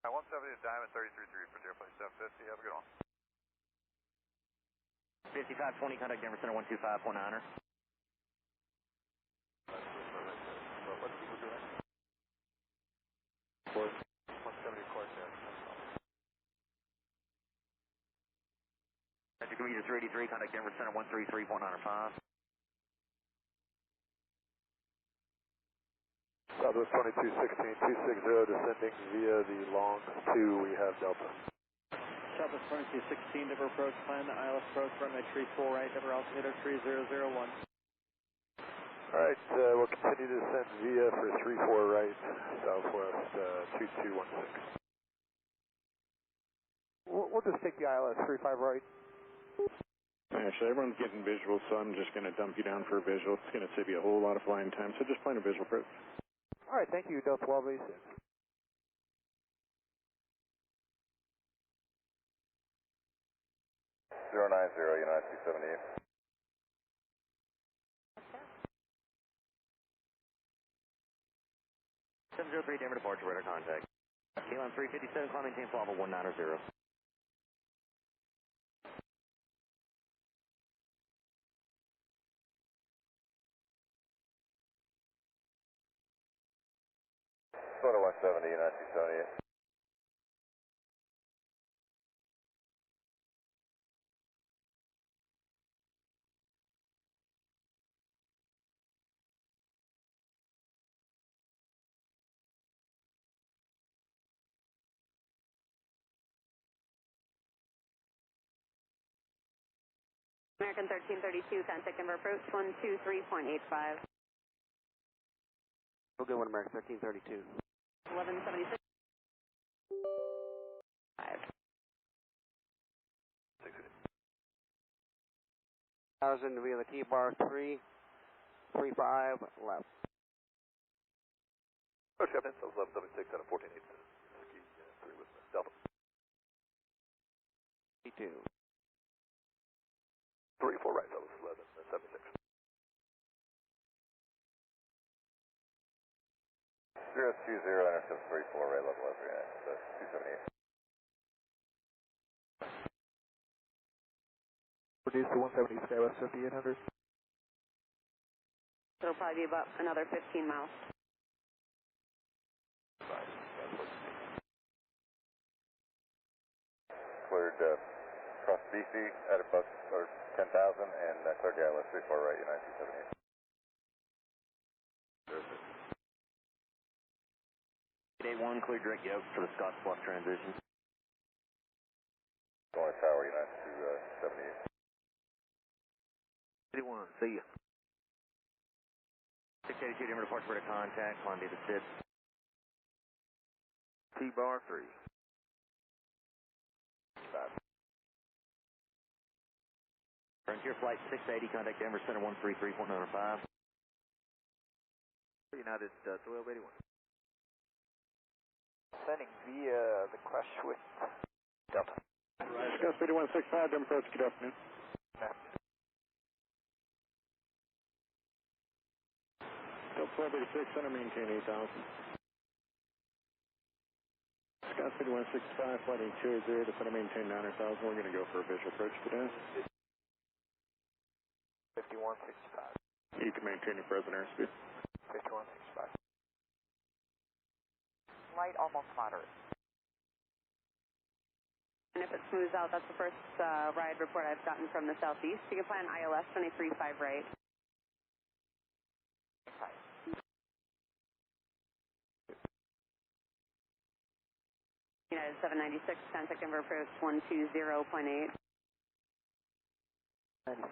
170 to Diamond 33-3 for Airplane 750. Have a good one. 5520, contact Denver Center 125.9er. What people do that? Course. 170 course there. That's Commuter 383, contact Denver Center 133.95. Southwest 2216, 260 descending via the long 2, we have Delta. Southwest 2216, Denver approach, plan the ILS approach, runway 34 right, Denver altimeter 3001. Alright, we'll continue to descend via for 34 right, Southwest 2216. We'll just take the ILS 35 right. Actually, everyone's getting visual, so I'm just going to dump you down for a visual. It's going to save you a whole lot of flying time, so just plan a visual approach. Alright, thank you, Delta 1286. Zero 90, United 278. Okay. 703 Denver departure, radar contact. KLM 357, climb maintain flight level 190. Photo 170, United 278. American 1332, contact Denver approach 123.85. We'll go one American 1332. 1176. 5. 1000 via the T-bar 335 left. Approach Captain, that was 1176 out of 14.8. Ski 3 with Delta. 2. 34 right, that was 1176. 020, intercept 34, right level up, 278. Reduce to 170 Skywest 5800. It'll probably be about another 15 miles. Cleared cross BC at about 10,000 and cleared the ILS 34 right, United 278. Day 1, clear direct yoke for the Scotts Bluff transition. Going tower, United 278. 81, see ya. 682 Denver departure, radar contact, climb via the SID. T-bar 3. 5. Frontier flight 680, contact Denver Center 133.95. United 1281. Sending via the crush with Delta. Scott 3165, Denver approach, good afternoon. Delta 1286, center maintain 8000. Scott 3165, flight 280 to center maintain 900,000. We're going to go for a visual approach today. 5165. You can maintain your present airspeed. 5165. Light, almost moderate. And if it smooths out, that's the first ride report I've gotten from the southeast. You can plan ILS 235 right. United 796, contact Denver approach 120.8. 96.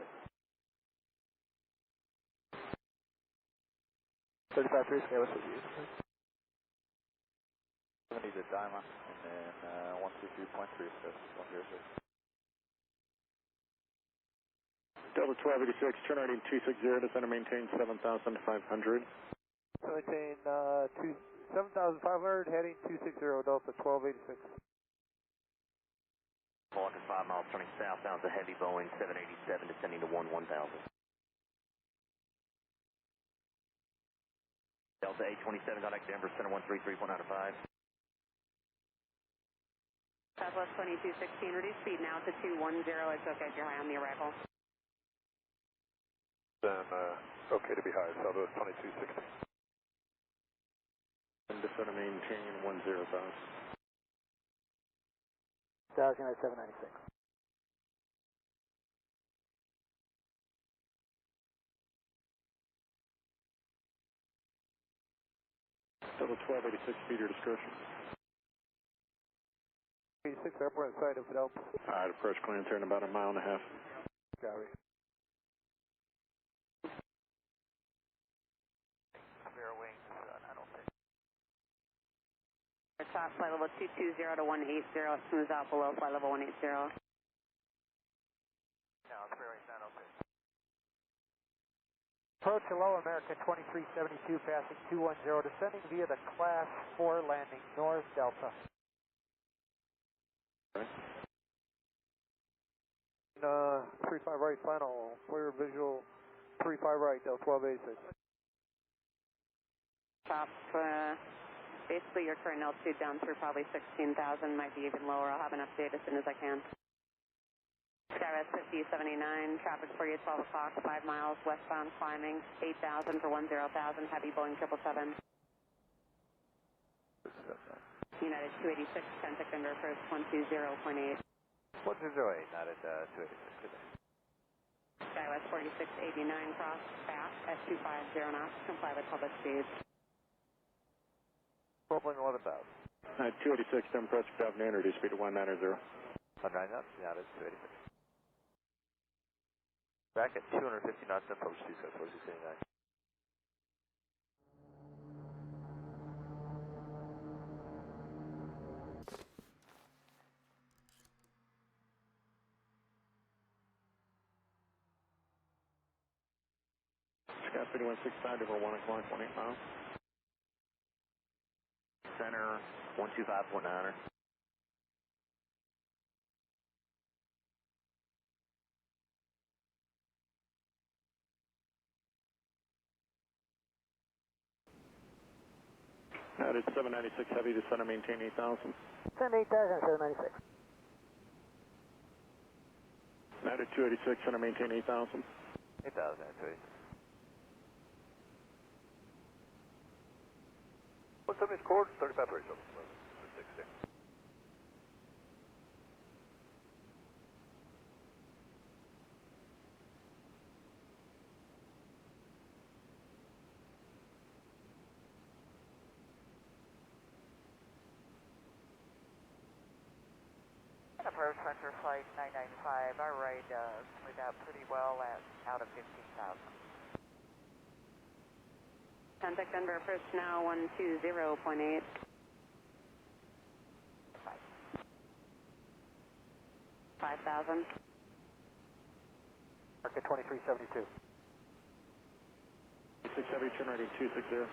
35-3, Skywest with you. 70 to Diamond, and then 123.3, so 106. Delta 1286, turn rating 260 to center maintain 7,500. Maintain 7,500, heading 260, Delta 1286. Falcon 5 miles turning southbound to heavy Boeing 787, descending to 1000. Delta 827, contact Denver Center 133.95. Southwest 2216, reduce speed now to 210. It's okay if you're high on the arrival. Then, okay to be high, Southwest 2216. And just want to maintain 10,000. United 796. Total 1286 feet, your discretion. 86 airport inside if it helps. Alright, approach clearance here in about a mile and a half. Copy. Spare wings, I don't think. Top flight level 220 to 180. It smooths out below flight level 180. No, spare wings not open. Approach hello, American 2372, passing 210, descending via the Class 4 landing, North Delta. 35 right final, clear visual, 35 right, Del 1286. Top, basically your current altitude down through probably 16,000, might be even lower. I'll have an update as soon as I can. Skywest 5079, traffic for you 12 o'clock, 5 miles, westbound climbing, 8,000 for 10,000, heavy Boeing 777. United 286, contact under approach 120.8. 108, not at 286 today. Skywest 4689, cross back at 250 knots, comply with public speeds. Probably 11,000. 286, then approach Governor, introduce speed to 190. 109 knots, not at 286. Back at 250 knots, approach 4689. Sky speed 165 over 1 o'clock, 18 miles. Center 125.9er. United 796 heavy, descend and maintain 8,000. Send 8,000, 796. United 286, center maintain 8,000. 8,000, 286. What's up, Miss Cord? 35 ratio. 66. Approach center flight 995, our ride smoothed out pretty well at out of 15,000. Contact Denver approach now 120.8. 5,000. Market 2372. 6 heavy, turn ready 260.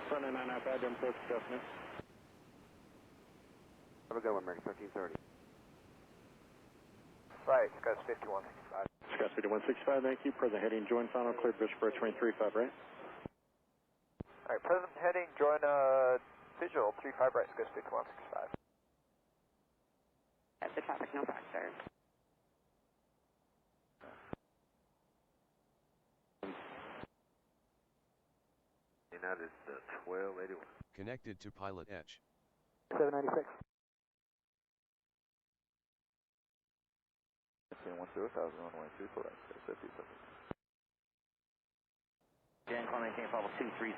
Front and 995, then approach Governor. Have a good one, American 1330. Right, Sky's 5165. Sky speed 165, thank you. Present heading, join final, cleared visual approach 235, right? Alright, present heading, join visual 35 right, Sky's 5165. At the traffic, no factor. United 1281. Connected to PilotEdge. 796. 10,000, runway 2 correct, 50 seconds. Jan, climb maintain level 230.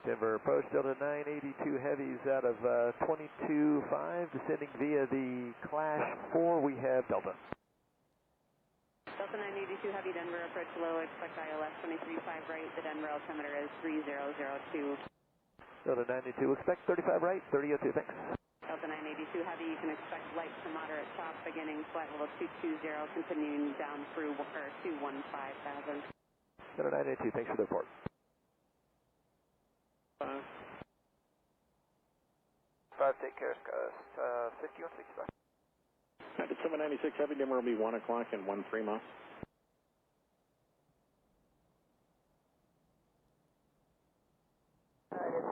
Denver approach Delta 982 heavies out of 22.5, descending via the Class 4. We have Delta. Delta 982 heavy Denver approach low, expect ILS 23.5 right. The Denver altimeter is 3002. Delta 982, expect 35 right, 3002, thanks. Delta 982 heavy, you can expect light to moderate top beginning flight level 220, continuing down through 215,000. Delta 982, thanks for the report. 5, take care, Scott. 5165. United 796 heavy, dimmer will be 1 o'clock and 13 miles.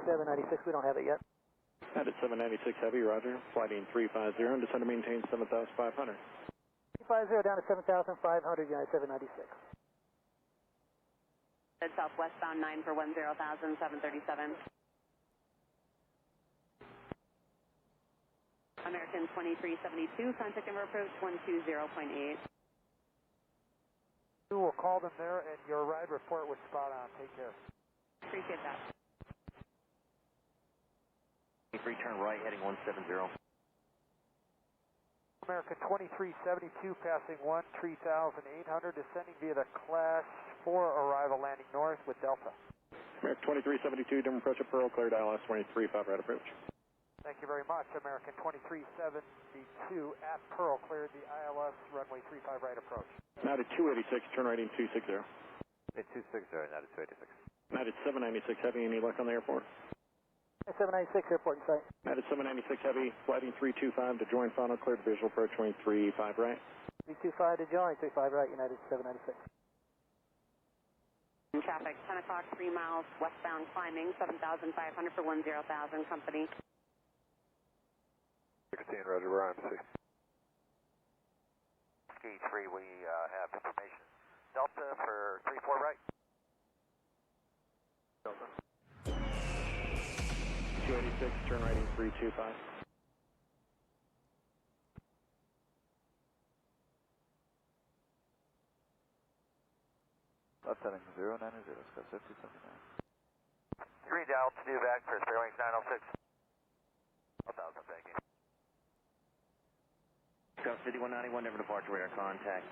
796, we don't have it yet. United 796 Heavy, roger. Flighting 350 and descend to maintain 7,500. 350 down to 7,500, United 796. Southwestbound 9 for 10,000, 737. American 2372, contact number approach 120.8. You will call them there, and your ride report was spot on. Take care. Appreciate that. Free turn right, heading 170. American 2372, passing 13,800, descending via the Class 4 arrival, landing north with Delta. American 2372, dim approach at Pearl, cleared ILS 235 right approach. Thank you very much. American 2372 at Pearl, cleared the ILS runway 35 right approach. United 286, turn right in 260. 260, United 286. United 796 Heavy, any luck on the airport? 796, airport in sight. United 796 Heavy, flighting 325 to join final, cleared visual approach 235 right. 325 to join, 35 right, United 796. Traffic, 10 o'clock, 3 miles, westbound climbing, 7,500 for 10,000, company. 16, roger, we're on MC. Ski 3, we have information. Delta for 34 right. Delta. 286, turn right in 325. Left heading 090, Scott 5079. Green altitude back for Fairwings 906. 1,000, thank you. Scott 5191, never departure radar contact.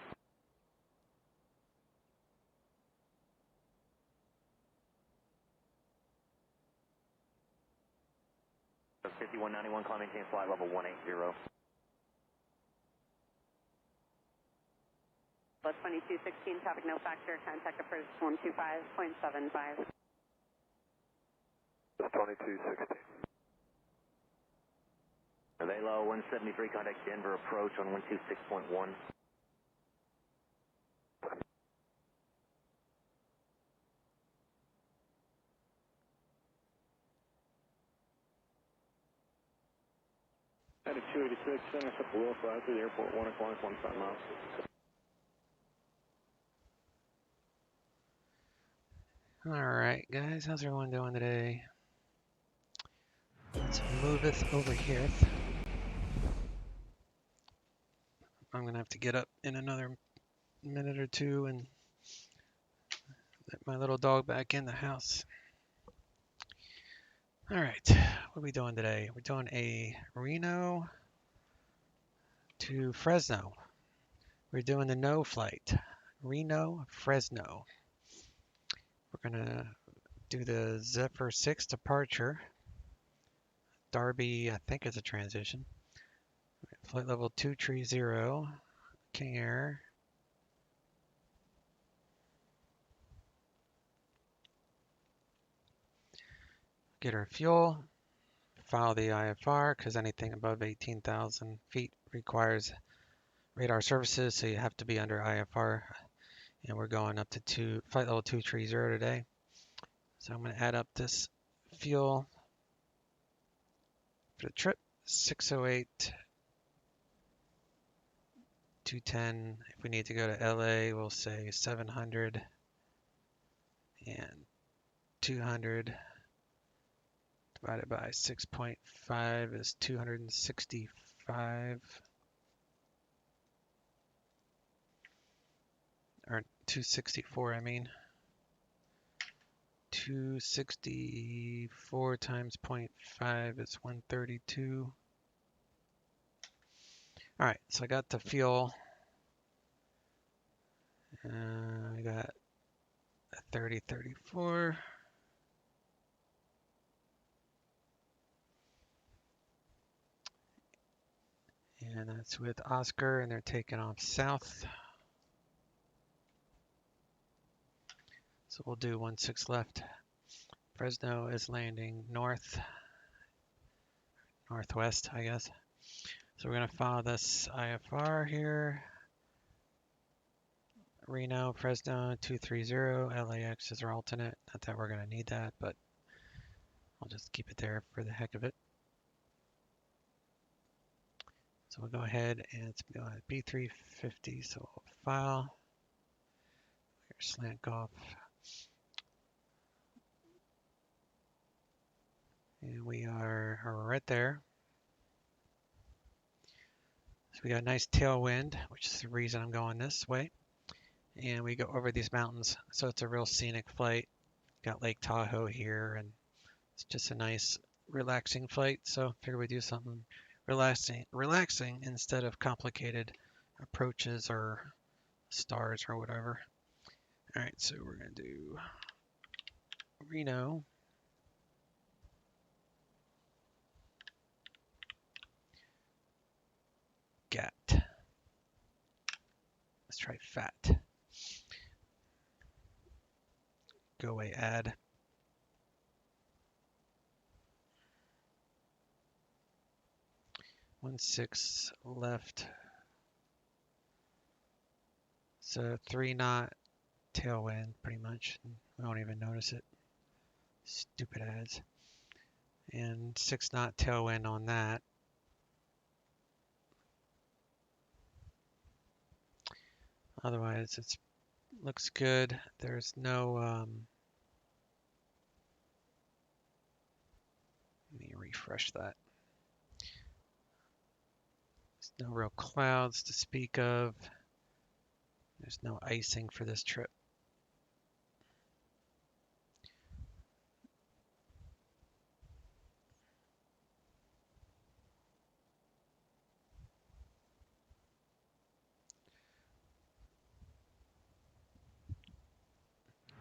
Scott 5191, climb maintain flight level 180. Plus 2216, traffic no factor, contact approach 125.75. Plus 2216. Lay low 173, contact Denver approach on 126.1. United 286, send us up below 5 to the airport, 1 o'clock, 15 miles. Alright guys, how's everyone doing today? Let's move this over here. I'm gonna have to get up in another minute or two and let my little dog back in the house. Alright, what are we doing today? We're doing a Reno to Fresno. We're doing the no flight. Reno, Fresno. We're gonna do the Zephyr 6 departure. Darby, I think, is a transition. Flight level 230, King Air. Get our fuel, file the IFR, because anything above 18,000 feet requires radar services, so you have to be under IFR. And we're going up to flight level 230 today. So I'm going to add up this fuel for the trip, 608, 210. If we need to go to LA, we'll say 700 and 200 divided by 6.5 is 265, or 264, I mean. 264 times 0.5 is 132. All right, so I got the fuel. I got a 3034. And that's with Oscar, and they're taking off south. So we'll do 16 left. Fresno is landing northwest, I guess. So we're going to follow this IFR here. Reno, Fresno, 230, LAX is our alternate. Not that we're going to need that, but I'll just keep it there for the heck of it. So we'll go ahead and it's going to B350. So we'll file, here's slant golf. And we are right there. So we got a nice tailwind, which is the reason I'm going this way. And we go over these mountains. So it's a real scenic flight. Got Lake Tahoe here, and it's just a nice, relaxing flight. So I figure we do something relaxing instead of complicated approaches or stars or whatever. All right, so we're gonna do Reno. Gat. Let's try fat. Go away, add. One 6 left. So 3 knot tailwind, pretty much. We won't even notice it. Stupid ads. And 6 knot tailwind on that. Otherwise, it looks good. There's no let me refresh that. There's no real clouds to speak of. There's no icing for this trip.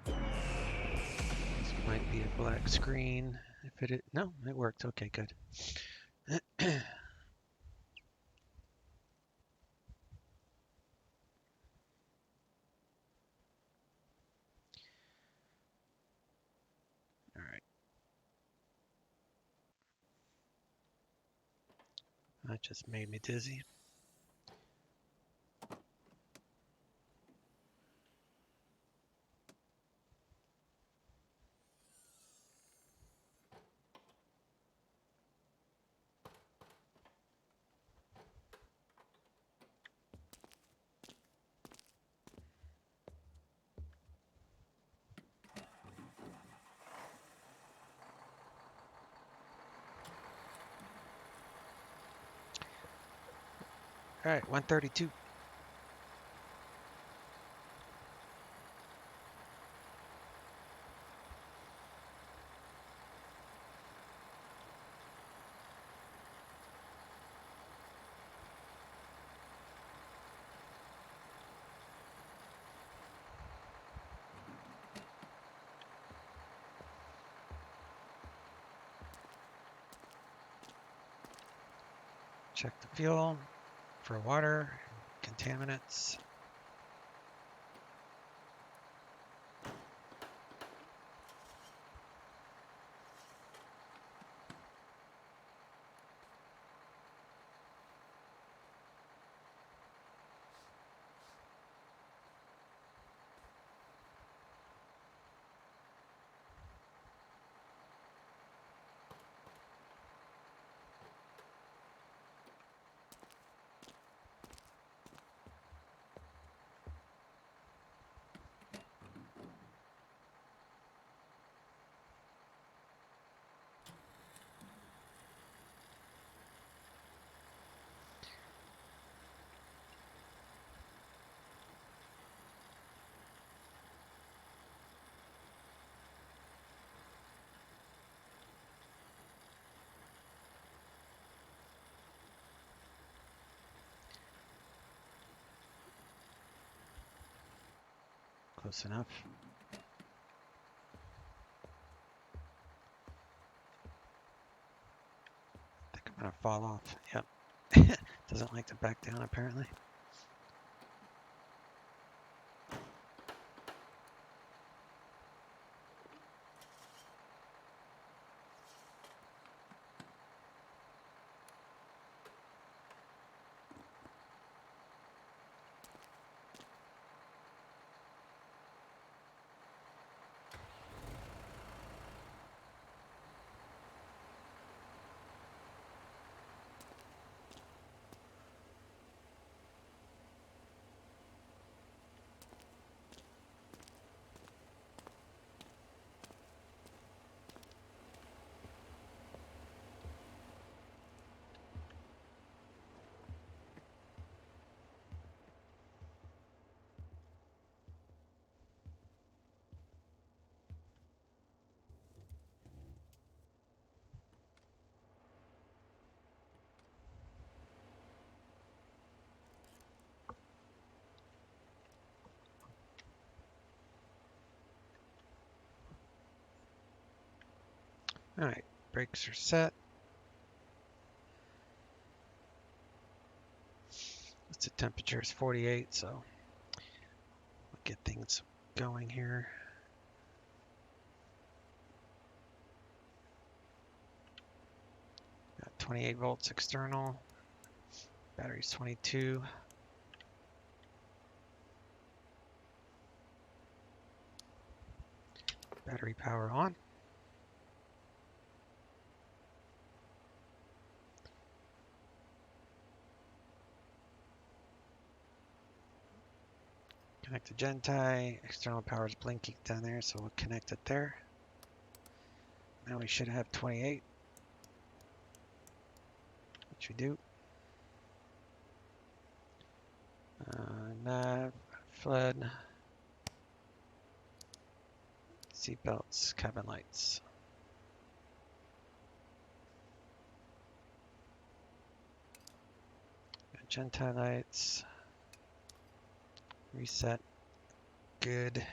This might be a black screen. If it no, it worked. Okay, good. All right. That just made me dizzy. All right, 132. Check the fuel for water, contaminants. Close enough. I think I'm gonna fall off. Yep. Doesn't like to back down apparently. Alright, brakes are set. The temperature is 48, so we'll get things going here. Got 28 volts external. Battery's 22. Battery power on. Connect to Gentie. External power is blinking down there, so we'll connect it there. Now we should have 28, which we do. Nav, flood, seat belts, cabin lights. Gentie lights. Reset. Good.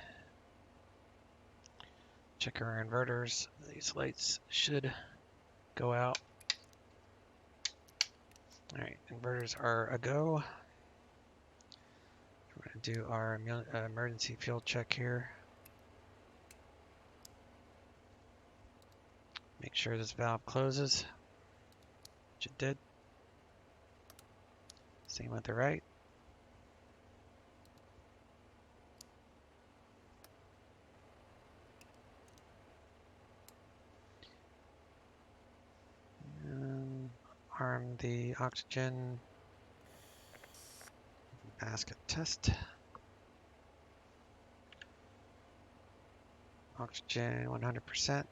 Check our inverters. These lights should go out. Alright, inverters are a go. We're going to do our emergency fuel check here. Make sure this valve closes, which it did. Same with the right. And arm the oxygen basket test. Oxygen 100%.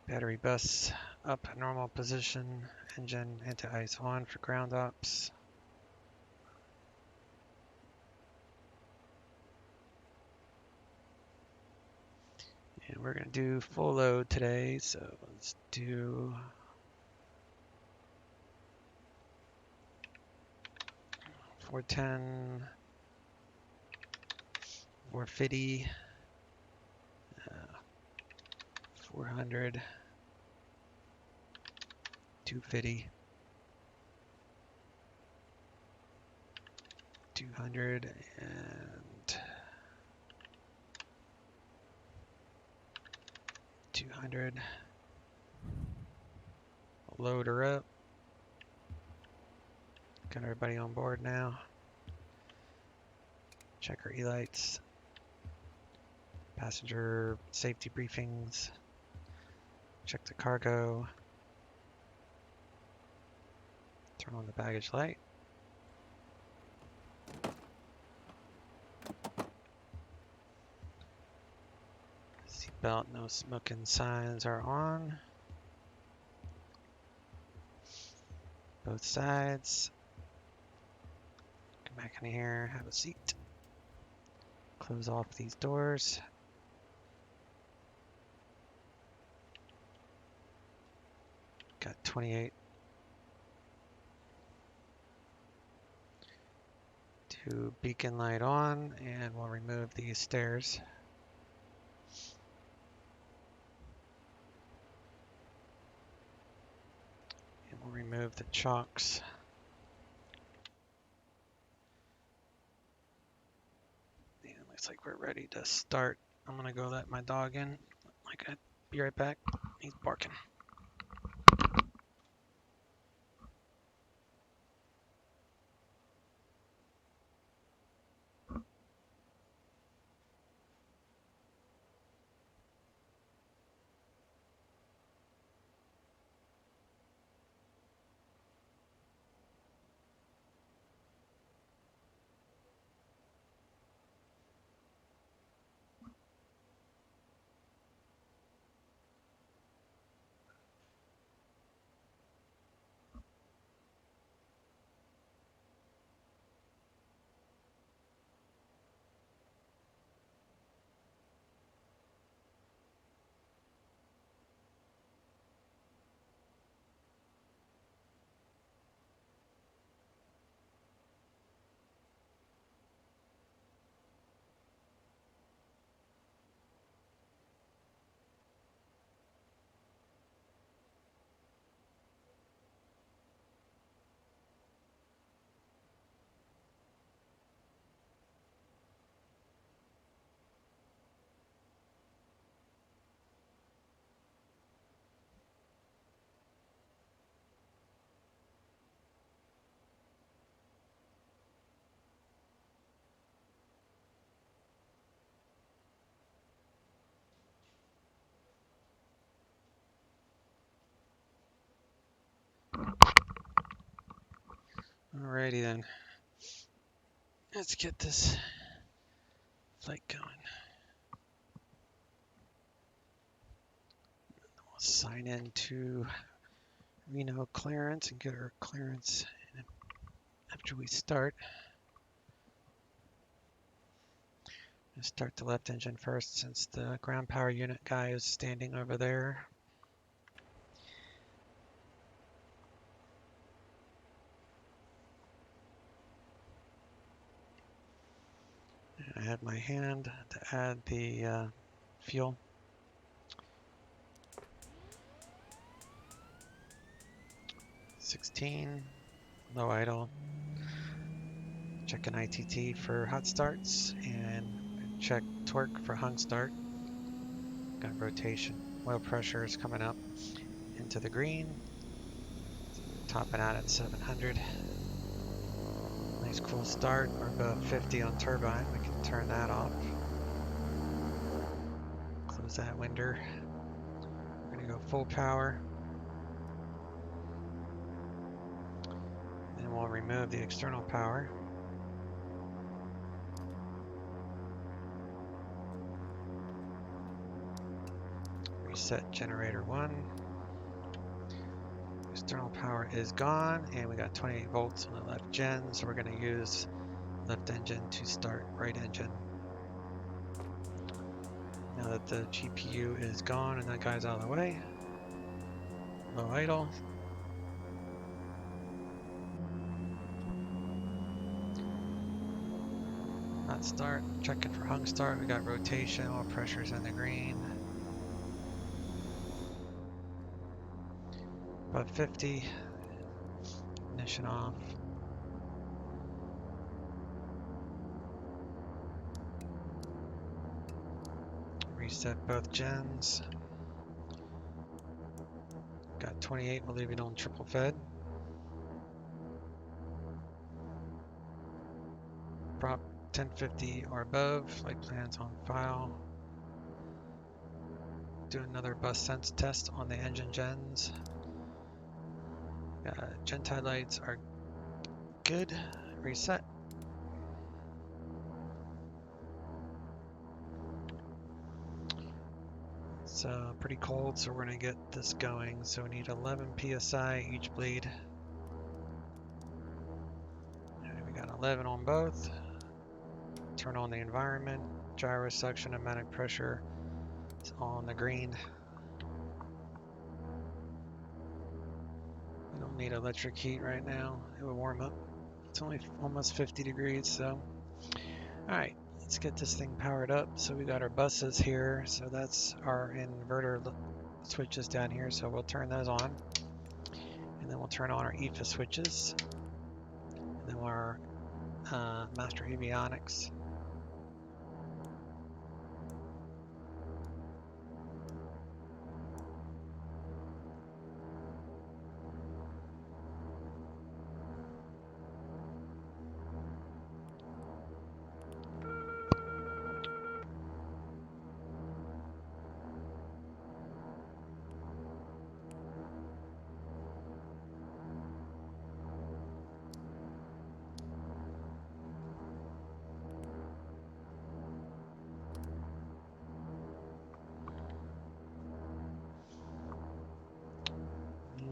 Battery bus up normal position. Engine anti-ice on for ground ops. And we're going to do full load today, so let's do 410, 450, 400, 250, 200, and 200. Load her up. Got everybody on board now. Check our E-lights. Passenger safety briefings. Check the cargo. Turn on the baggage light. Seatbelt, no smoking signs are on. Both sides. Come back in here, have a seat. Close off these doors. Got 28. To beacon light on, and we'll remove these stairs. And we'll remove the chocks. And it looks like we're ready to start. I'm gonna go let my dog in. I'll be right back. He's barking. Alrighty then. Let's get this flight going. We'll sign in to Reno clearance and get our clearance after we start. Let's start the left engine first since the ground power unit guy is standing over there. I had my hand to add the fuel. $16, low idle. Check an ITT for hot starts and check torque for hung start. Got rotation. Oil pressure is coming up into the green. Topping out at 700. Nice cool start. We're above 50 on turbine. We can turn that off. Close that window. We're going to go full power. Then we'll remove the external power. Reset generator 1. External power is gone, and we got 28 volts on the left gen, so we're going to use left engine to start right engine. Now that the GPU is gone and that guy's out of the way, low idle. Hot start, checking for hung start. We got rotation, oil pressure's in the green. About 50, ignition off. Reset both gens. Got 28, we'll leave it on triple fed. Prop 1050 or above, flight plans on file. Do another bus sense test on the engine gens. Gentile lights are good. Reset. It's pretty cold, so we're going to get this going. So we need 11 psi each bleed. And we got 11 on both. Turn on the environment. Gyro suction, pneumatic pressure is on the green. We don't need electric heat right now. It will warm up. It's only almost 50 degrees, so. Alright, let's get this thing powered up. So we got our buses here, so that's our inverter switches down here, so we'll turn those on. And then we'll turn on our EFA switches. And then our master avionics.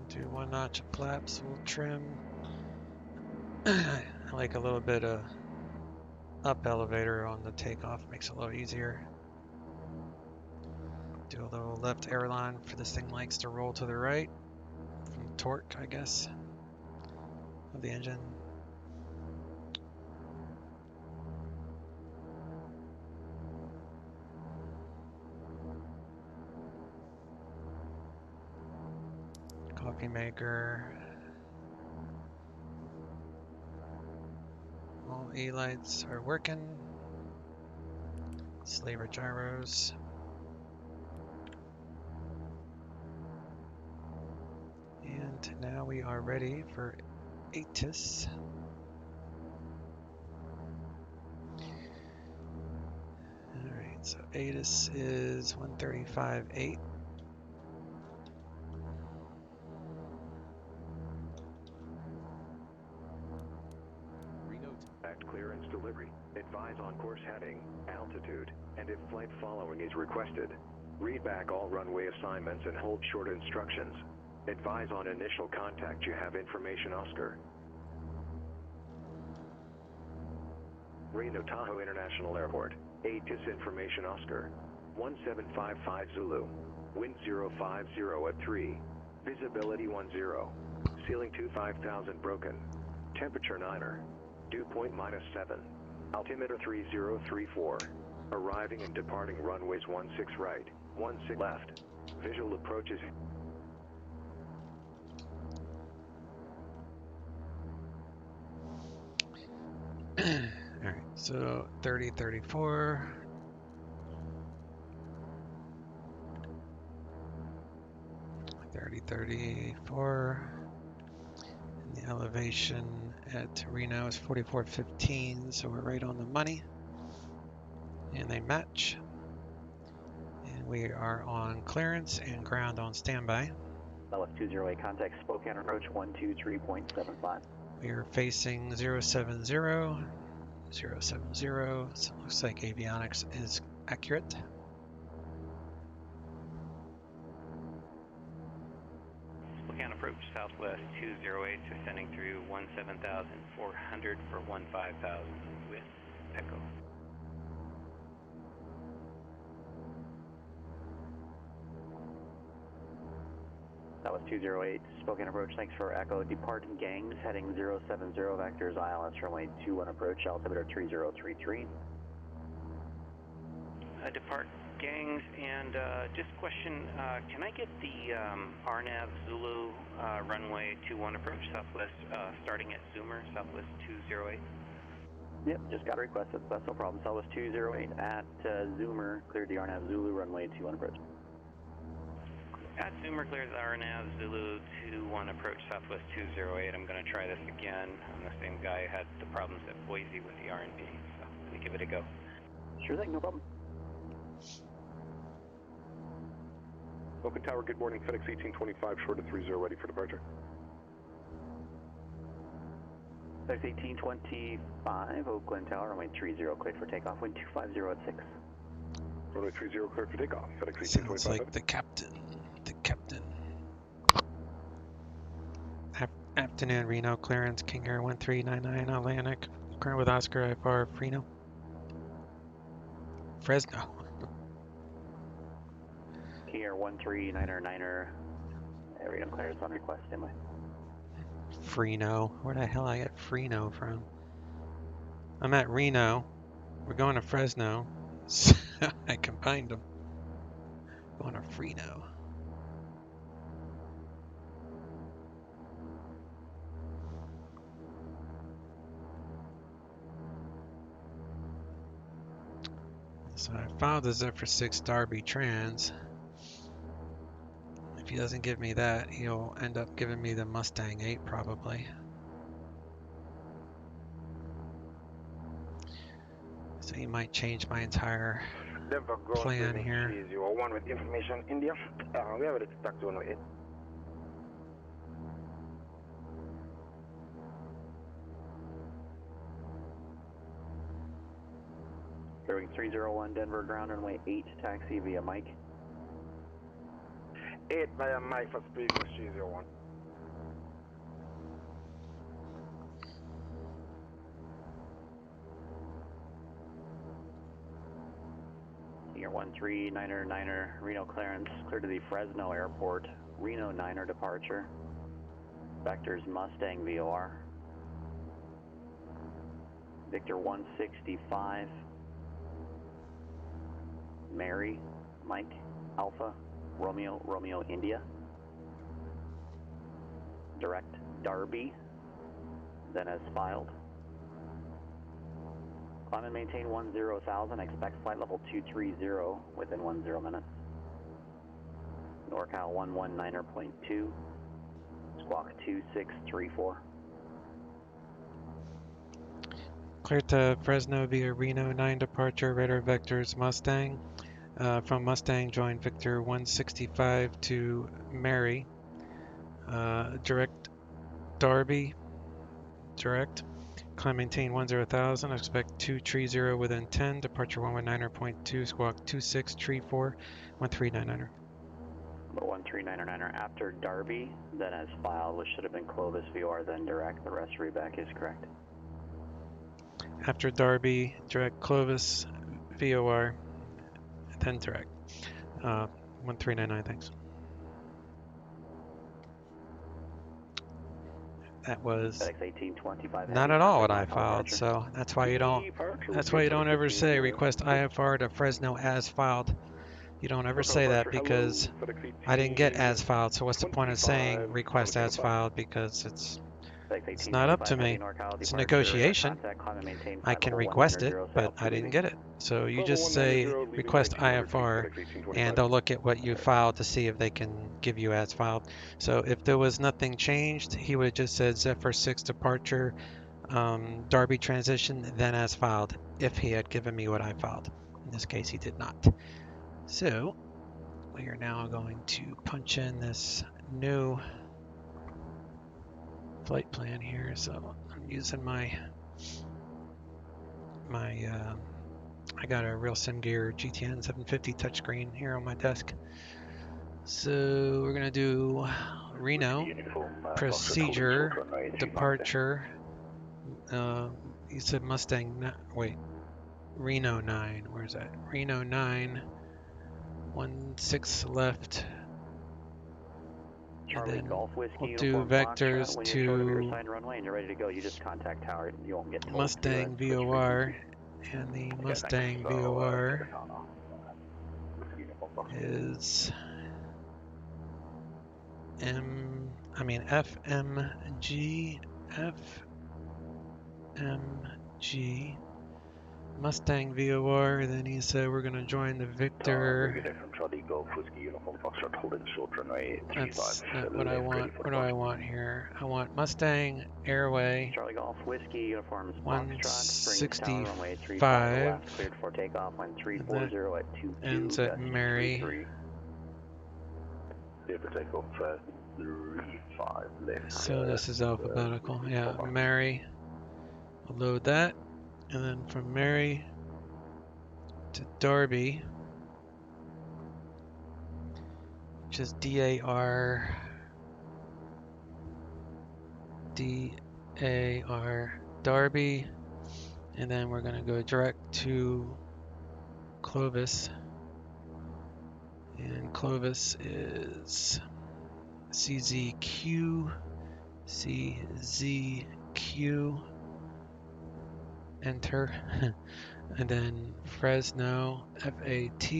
Do 1 notch of flaps, we'll trim. I like a little bit of up elevator on the takeoff, makes it a little easier. Do a little left airline for this thing likes to roll to the right from torque, I guess, of the engine. Coffee maker. All E lights are working. Slaver gyros. And now we are ready for ATIS. Alright, so ATIS is 135.8. and if flight following is requested, read back all runway assignments and hold short instructions. Advise on initial contact you have information Oscar. Reno Tahoe International Airport, ATIS information Oscar. 1755 Zulu, wind 050 at 3, visibility 10, ceiling 25,000 broken, temperature 9er, dew point -7, altimeter 3034, arriving and departing runways 16 right, 16 left, visual approaches. Alright, so 3034. 3034. And the elevation at Reno is 4415, so we're right on the money. And they match. And we are on clearance and ground on standby. Left 208, contact Spokane approach 123.75. We are facing 070. 070. So it looks like avionics is accurate. Spokane approach southwest 208, descending through 17,400 for 15,000 with echo. That was 208, Spokane approach, thanks for echo. Depart gangs, heading 070, vectors ILS runway 21 approach, altimeter 3033. Depart gangs, and just question, can I get the RNAV Zulu runway 21 approach southwest, starting at Zoomer, southwest 208? Yep, just got requested, that's no problem. Southwest 208 at Zoomer, cleared the RNAV Zulu runway 21 approach. At Zoomer, clears the RNAV Zulu 21 approach southwest 208. I'm going to try this again. I'm the same guy who had the problems at Boise with the R&D, so let me give it a go. Sure thing, no problem. Oakland Tower, good morning. FedEx 1825, short of 30, ready for departure. FedEx 1825, Oakland Tower, runway 30, cleared for takeoff, wind 250 at 6. Runway 30, cleared for takeoff. FedEx 1825. Sounds like the captain. The captain. Afternoon, Reno, clearance, King Air 1399, Atlantic. Current with Oscar IFR, Reno. Fresno. King Air 1399er, Reno clearance on request, standby. Fresno. Where the hell I get Fresno from? I'm at Reno. We're going to Fresno. I combined them. Going to Fresno. So I filed the Zephyr 6 Darby Trans. If he doesn't give me that, he'll end up giving me the Mustang 8 probably. So he might change my entire plan here. 301 with information India. We have a taxi 108. Bearing 301 Denver, ground runway 8, taxi via Mike. 8 via Mike for speed plus 301. Year 1399er, Reno clearance, clear to the Fresno Airport, Reno 9er departure. Vectors Mustang VOR. Victor 165. Mary, Mike, Alpha, Romeo, Romeo, India. Direct Darby, then as filed. Climb and maintain 10,000, expect flight level 230 within 10 minutes. NorCal 119.2, squawk 2634. Clear to Fresno via Reno 9 departure, radar vectors Mustang. From Mustang, join Victor 165 to Mary. Direct Darby, direct. Climb maintain 10,000. Expect 230 within 10. Departure 119.2. Squawk 26 tree 4 1399er. 1399er after Darby, then as filed, which should have been Clovis VOR, then direct. The rest reback is correct. After Darby, direct Clovis VOR, then direct. 1399, thanks. That was not at all what I filed, so that's why you don't ever say request IFR to Fresno as filed. You don't ever say that because I didn't get as filed, so what's the point of saying request as filed, because it's not up to me. It's a negotiation. I can request it, but I didn't get it. So you just say request IFR, and they'll look at what you filed to see if they can give you as filed. So if there was nothing changed, he would have just said Zephyr 6 departure, Darby transition, then as filed, if he had given me what I filed. In this case, he did not. So we are now going to punch in this new flight plan here. So I'm using my I got a Real SimGear GTN 750 touchscreen here on my desk. So we're gonna do Reno procedure departure. You said Mustang. Wait, Reno 9. Where's that? Reno 9. 16 left. Charlie Golf Whiskey we'll do vectors when to you're short of your assigned runway and you're ready to go. You just contact tower. You won't get Mustang VOR, and the Mustang VOR is FMG Mustang VOR. Then he said we're going to join the Victor. That's not what I want. What do I want here? I want Mustang Airway. Charlie Golf Whiskey uniforms 165. Cleared for takeoff on 340 at 22. Ends at Mary. So this is alphabetical. Yeah, Mary. I'll load that. And then from Mary to Darby, which is DAR Darby, and then we're going to go direct to Clovis, and Clovis is CZQ, enter, and then Fresno, FAT,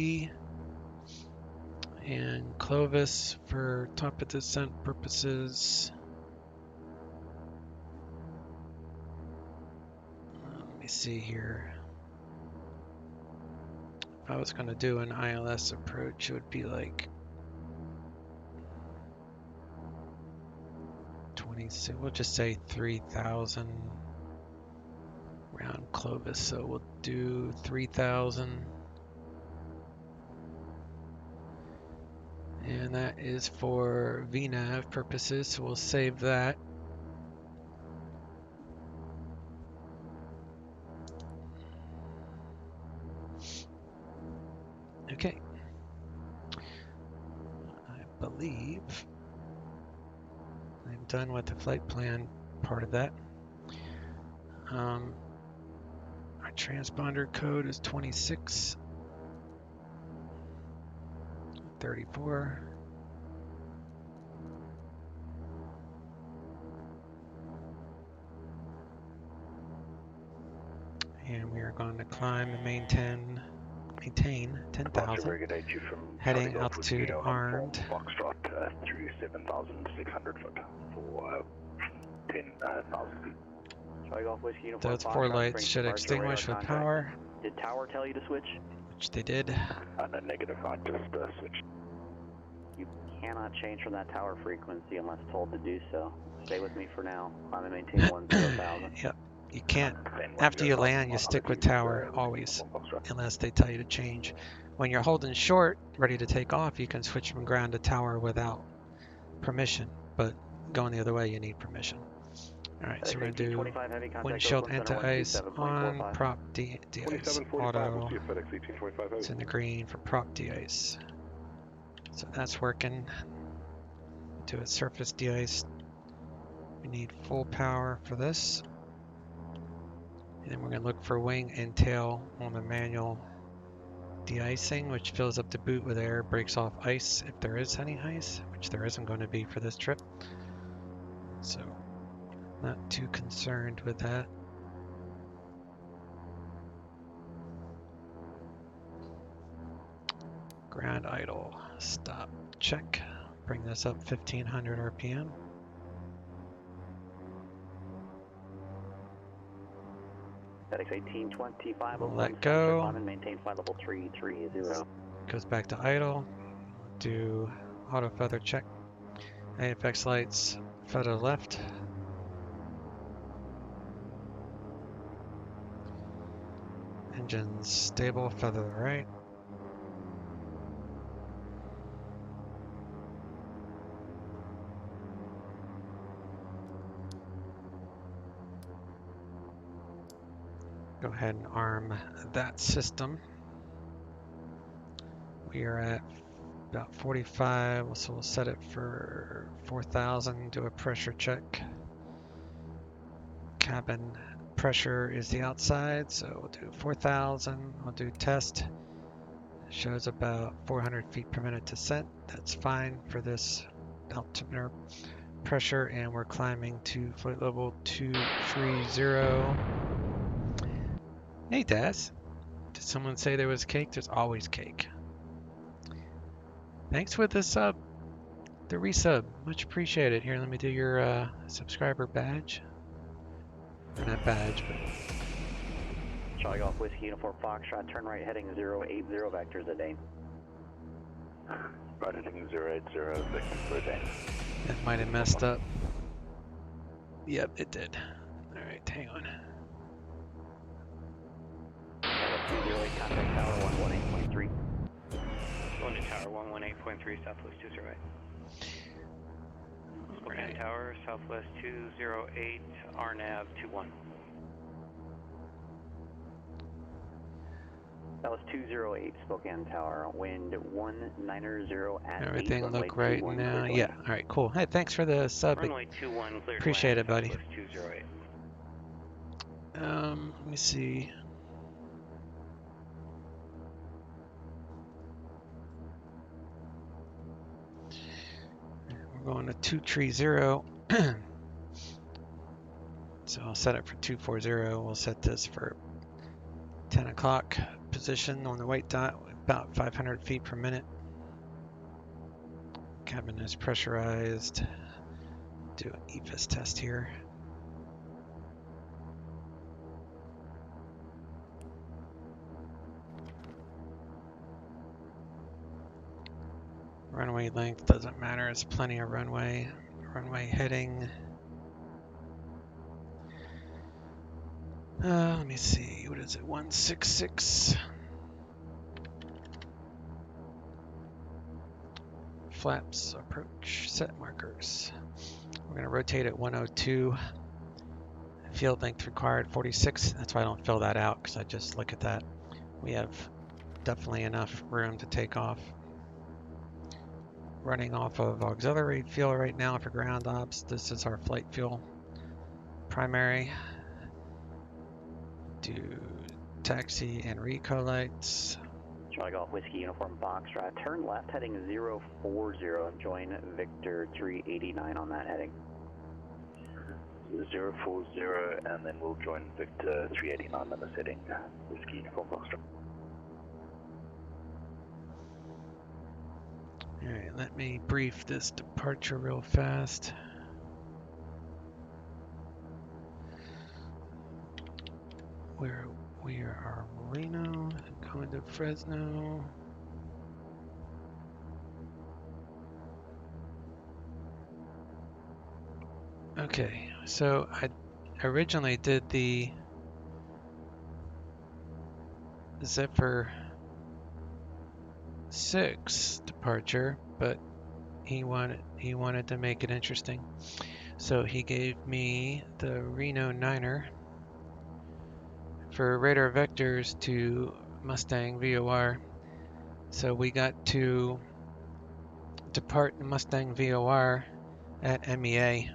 and Clovis for top of descent purposes. Let me see here. If I was going to do an ILS approach, it would be like 26, we'll just say 3,000 around Clovis, so we'll do 3,000, and that is for VNAV purposes, so we'll save that. Okay, I believe I'm done with the flight plan part of that. Our transponder code is 2634. And we are going to climb and maintain 10,000. Heading altitude armed. Foxtrot through 7,600 foot for 10,000 feet. Those 4 lights should extinguish with power. Did tower tell you to switch? Which they did. Negative, I just switched. You cannot change from that tower frequency unless told to do so. Stay with me for now. I'm going to maintain 10,000. Yep. You can't, after you land, you stick with tower always, unless they tell you to change. When you're holding short, ready to take off, you can switch from ground to tower without permission, but going the other way, you need permission. Alright, so we're going to do windshield anti-ice on prop de-ice auto. It's in the green for prop de-ice. So that's working. Do a surface de-ice. We need full power for this. And then we're going to look for wing and tail on the manual de-icing, which fills up the boot with air, breaks off ice if there is any ice, which there isn't going to be for this trip. So not too concerned with that. Ground idle, stop, check. Bring this up 1500 RPM. FedEx 1825. Let go. And maintain flight level 330. Goes back to idle. Do auto feather check. AFX lights, feather left. Engines stable, feather right. Go ahead and arm that system. We are at about 45, so we'll set it for 4,000, do a pressure check. Cabin pressure is the outside, so we'll do 4,000. We'll do test. It shows about 400 feet per minute descent. That's fine for this altimeter pressure, and we're climbing to flight level 230. Hey, Daz. Did someone say there was cake? There's always cake. Thanks for the sub, the resub. Much appreciated. Here, let me do your subscriber badge. Or not badge, but... Charlie Golf Whiskey Uniform Foxtrot, turn right heading 080 vectors a day. Right heading 080 vectors a day. That might have messed up. Yep, it did. Alright, hang on. 208, contact tower 118.3. Going to tower 118.3, southwest 208. Spokane Tower, southwest 208, RNAV 21. That was 208 Spokane Tower, wind 190 at Everything 8, look right now? Yeah, alright, cool. Hey, thanks for the sub. Runway 21, cleared. Appreciate it, buddy. 208. Let me see. We're going to 230. So I'll set it for 240. We'll set this for 10 o'clock position on the white dot, about 500 feet per minute. Cabin is pressurized. Do an EFIS test here. Runway length doesn't matter, it's plenty of runway. Runway heading. Let me see, what is it, 166. Flaps, approach, set markers. We're going to rotate at 102. Field length required 46. That's why I don't fill that out, because I just look at that. We have definitely enough room to take off. Running off of auxiliary fuel right now for ground ops. This is our flight fuel primary. Do taxi and reco lights. Charlie Golf Whiskey Uniform Foxtrot, turn left heading 040 and join Victor 389 on that heading. 040 and then we'll join Victor 389 on the heading. Whiskey Uniform Foxtrot. Alright, let me brief this departure real fast. We are Reno, going to Fresno. Okay, so I originally did the Zephyr 6 departure, but he wanted to make it interesting. So he gave me the Reno 9er for radar vectors to Mustang VOR. So we got to depart the Mustang VOR at MEA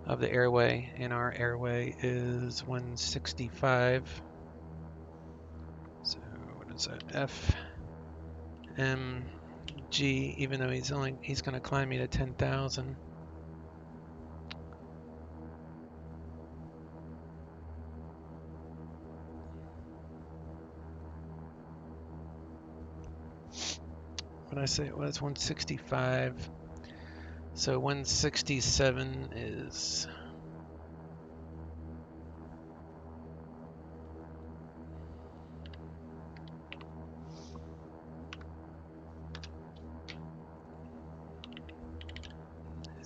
of the airway, and our airway is 165. So what is that? FMG, even though he's going to climb me to 10,000. What did I say it was? 165. So 167 is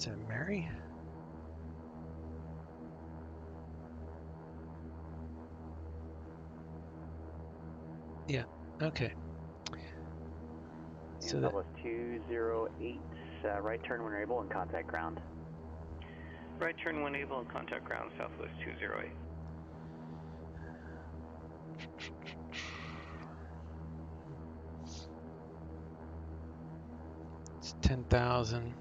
it Mary? Yeah, okay. So that was 208, right turn when able and contact ground. Right turn when able and contact ground, Southwest 208. It's 10,000.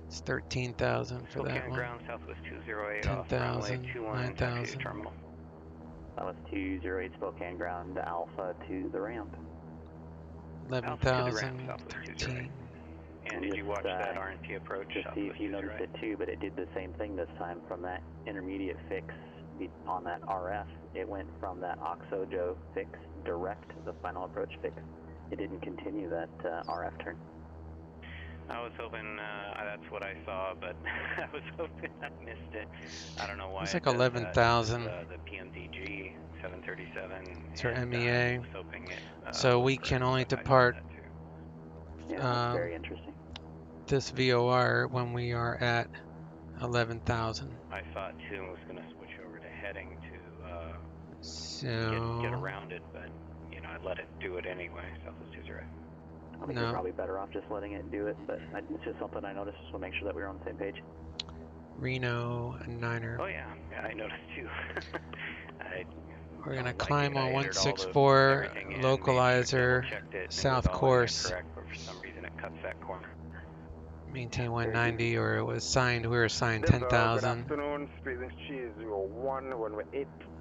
It's 13,000 for that one. Ground, Southwest 208 off runway 21, 9,000. terminal. That was 208 Spokane ground, Alpha to the ramp. 11,000, 13. And did you watch that RNT approach? To see if you noticed it too, but it did the same thing this time from that intermediate fix on that RF. It went from that Oxojo fix direct, the final approach fix. It didn't continue that RF turn. I was hoping that's what I saw, but I was hoping I missed it. I don't know why. It's like 11,000. The PMDG 737. It's our MEA. Was hoping it, so we can only depart that's very interesting. This VOR when we are at 11,000. I thought too was going to switch over to heading to get around it, but you know I let it do it anyway. Southwest 208. I think you're probably better off just letting it do it, but it's just something I noticed, so make sure that we're on the same page. Reno 9er. Oh yeah, I noticed too. We're gonna climb on 164 localizer south course. Correct, but for some reason it cuts that corner. Maintain 190, or it was signed. We were signed 10,000.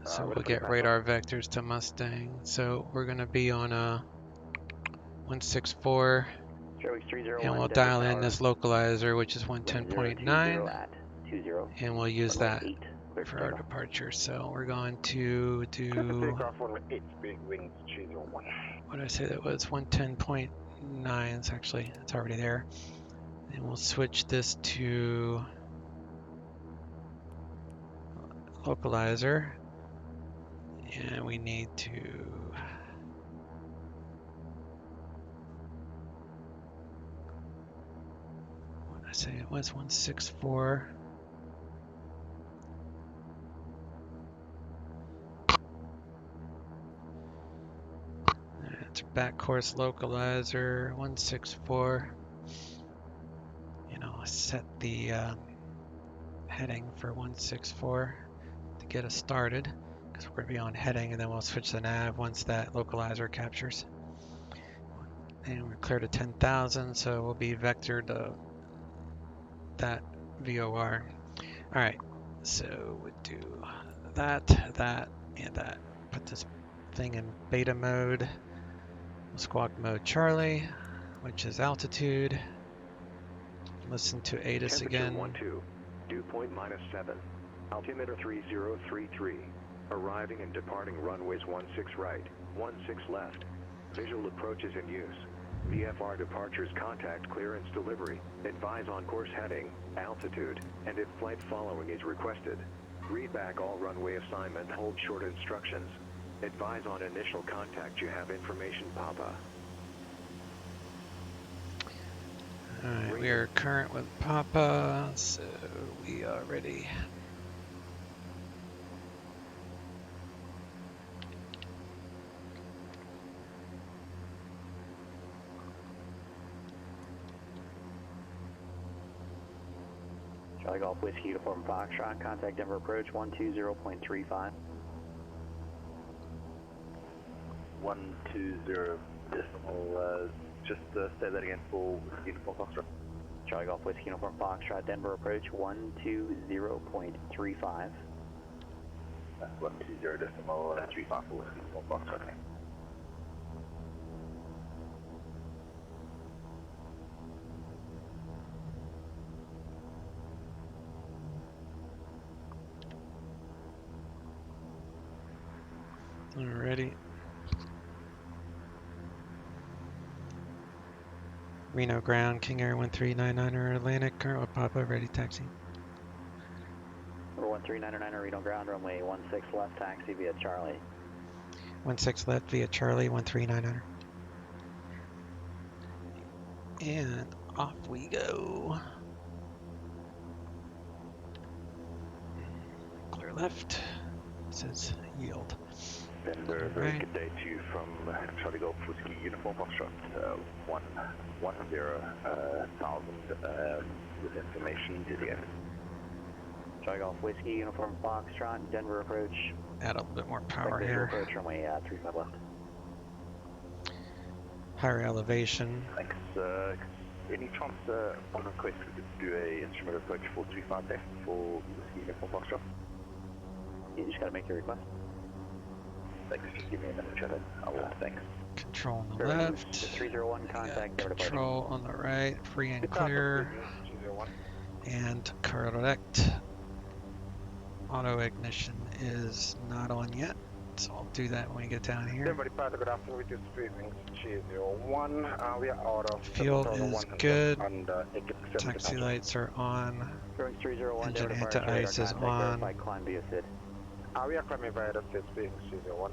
So we'll get radar vectors to Mustang. So we're gonna be on a 164, and we'll dial in this localizer, which is 110.9, and we'll use that for our departure. So we're going to do, what did I say that was? 110.9. It's actually, it's already there. And we'll switch this to localizer, and we need to I say it was 164. It's a back course localizer 164. And I'll set the heading for 164 to get us started, because we're going to be on heading, and then we'll switch the nav once that localizer captures. And we're clear to 10,000, so we'll be vectored to that VOR. All right, so we'll do that, and that. Put this thing in beta mode, squawk mode Charlie, which is altitude. Listen to ATIS again. 12, dew point -7, altimeter 3033, arriving and departing runways 16 right, 16 left. Visual approaches in use. VFR departures, contact clearance delivery. Advise on course heading, altitude, and if flight following is requested. Read back all runway assignment, hold short instructions. Advise on initial contact, you have information, Papa. Alright, we are current with Papa, so we are ready. Charlie Golf Whiskey Uniform Foxtrot, contact Denver approach 120.35. 120 decimal, just say that again for Whiskey Uniform Foxtrot. Charlie Golf Whiskey Uniform Foxtrot, Denver approach 120.35. That's 120 decimal 35 for Whiskey Uniform Foxtrot. Alrighty. Reno ground, King Air 1399er Atlantic, Carl Papa, ready taxi. Number 1399er Reno ground, runway 16 left, taxi via Charlie. 16 left via Charlie, 1399er. And off we go. Clear left. It says yield. Denver, very good day to you from Charlie Golf Whiskey Uniform Foxtrot 110,000 with information to the end. Charlie Golf Whiskey Uniform Foxtrot, Denver approach. Add a little bit more power Denver here. Approach runway 35 left. Higher elevation. Thanks. Any chance on request we could do a instrument approach 435 left for Whiskey Uniform Foxtrot? You just gotta make your request. Thanks, just give me a minute, Chad. I will, thanks. Control on the left. 301, contact Denver Control on the right, free and clear. And correct. Auto ignition is not on yet, so I'll do that when we get down here. Denver departure, good afternoon, with you speaking 301. We are out of Fuel is good. Taxi lights are on. Engine anti-ice is on. We are coming via the state speaking 301.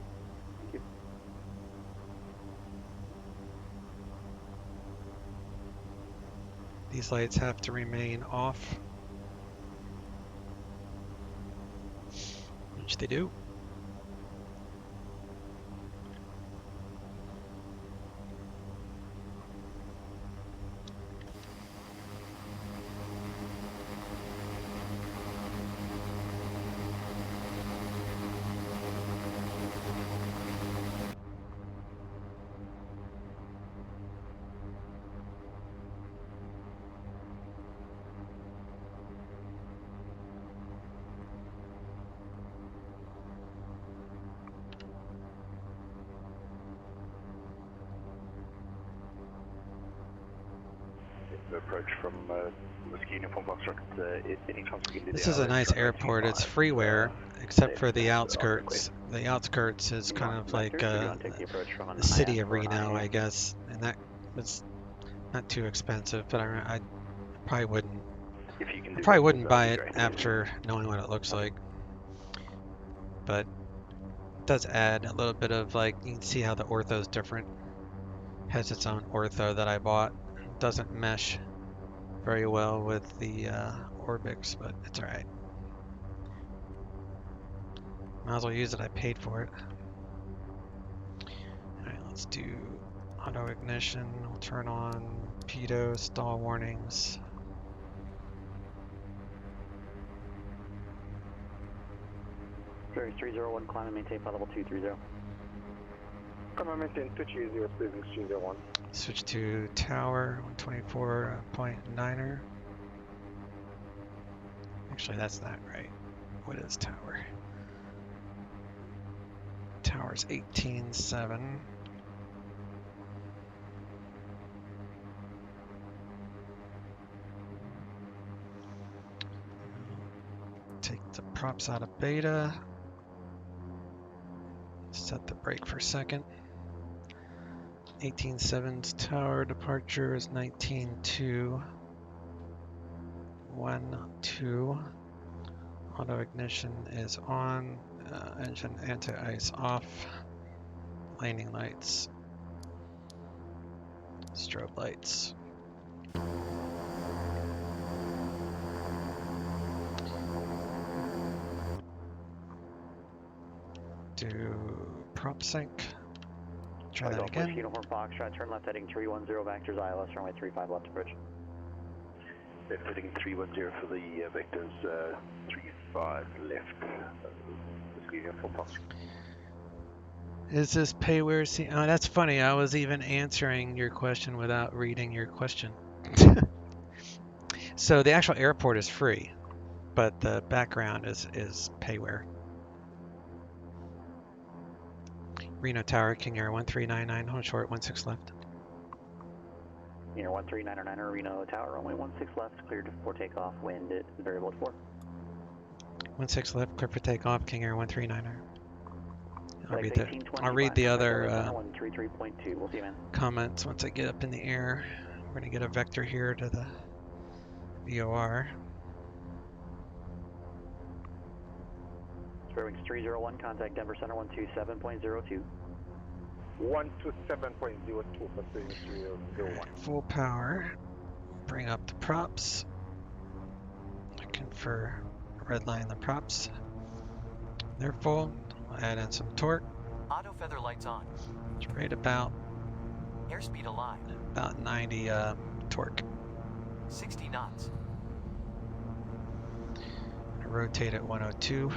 These lights have to remain off, which they do. Approach from Whiskey Uniform Foxtrot. Any chance we can do This is a nice airport. It's freeware, except for the outskirts. The outskirts is kind of like the city of Reno, I guess, and that was not too expensive. But I probably wouldn't buy it after knowing what it looks like. But it does add a little bit of, like, you can see how the ortho is different. Has its own ortho that I bought. Doesn't mesh very well with the Orbix, but it's alright. Might as well use it, I paid for it. Alright, let's do auto ignition. We'll turn on pitot, stall warnings. Ferry 301, climb and maintain flight level 230. Come on, maintain 230, speaking 301. Switch to tower, 124.9er. Actually, that's not right. What is tower? Tower's 18.7. Take the props out of beta. Set the brake for a second. 18.7's tower departure is 19.2. 1.2. Auto ignition is on. Engine anti-ice off. Landing lights. Strobe lights. Do prop sync. Try that again. Uniform Foxtrot, turn left heading 310, vectors ILS, runway 35 left approach. heading 310 for the vectors 35 left. Full toss. Is this payware? Oh, that's funny. I was even answering your question without reading your question. So the actual airport is free, but the background is payware. Reno Tower, King Air 1399, hold short, 16 left. King Air 1399, Reno Tower, runway 16 left, cleared for takeoff, wind at variable at 4. 16 left, clear for takeoff, King Air 1399. I'll read the other we'll see you, man. comments once I get up in the air. We're going to get a vector here to the VOR. Squarewings 301, contact Denver Center 127.02. 127.02 for 301. Full power. Bring up the props. Looking for redline the props. They're full. We'll add in some torque. Auto feather lights on. It's right about Airspeed alive. About 90 torque. 60 knots. Rotate at 102.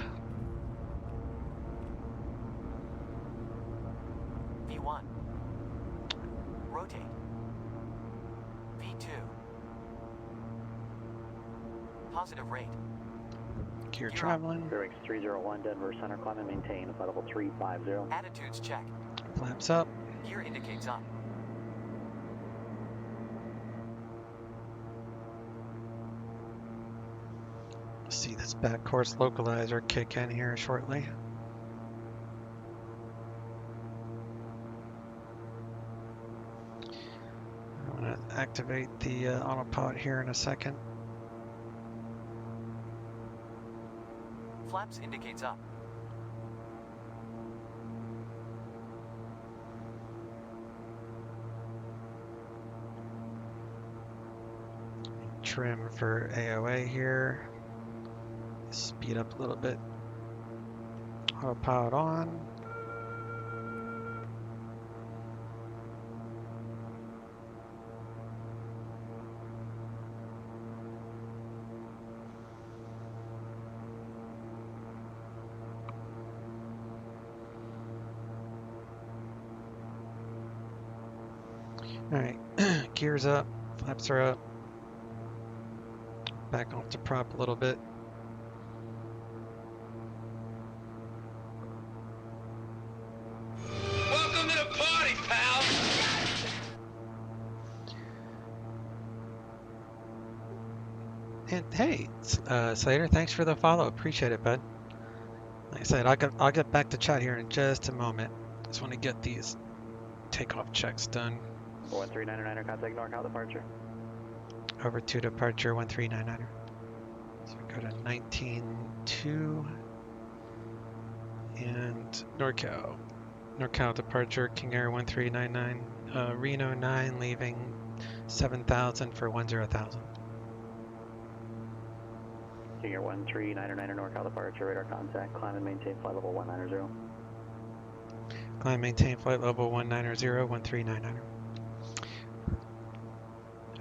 V1. Rotate. V2. Positive rate. Gear traveling. Bearings 301, Denver Center, climb and maintain, flight level 350. Attitudes check. Flaps up. Gear indicates up. See this back course localizer kick in here shortly. I'm going to activate the autopilot here in a second. Flaps indicates up. Trim for AOA here. Speed up a little bit. Autopilot on. Alright, gears up, flaps are up. Back off the prop a little bit. Welcome to the party, pal! And hey, Slater, thanks for the follow. Appreciate it, bud. Like I said, I'll get back to chat here in just a moment. Just want to get these takeoff checks done. 1399er, contact NorCal departure. Over to departure 1399er. So we go to 19.2 and NorCal. NorCal departure, King Air 1399, Reno 9 leaving 7,000 for 10,000. King Air 1399er, NorCal departure, radar contact, climb and maintain flight level 190. Climb, maintain flight level 190, 1399er.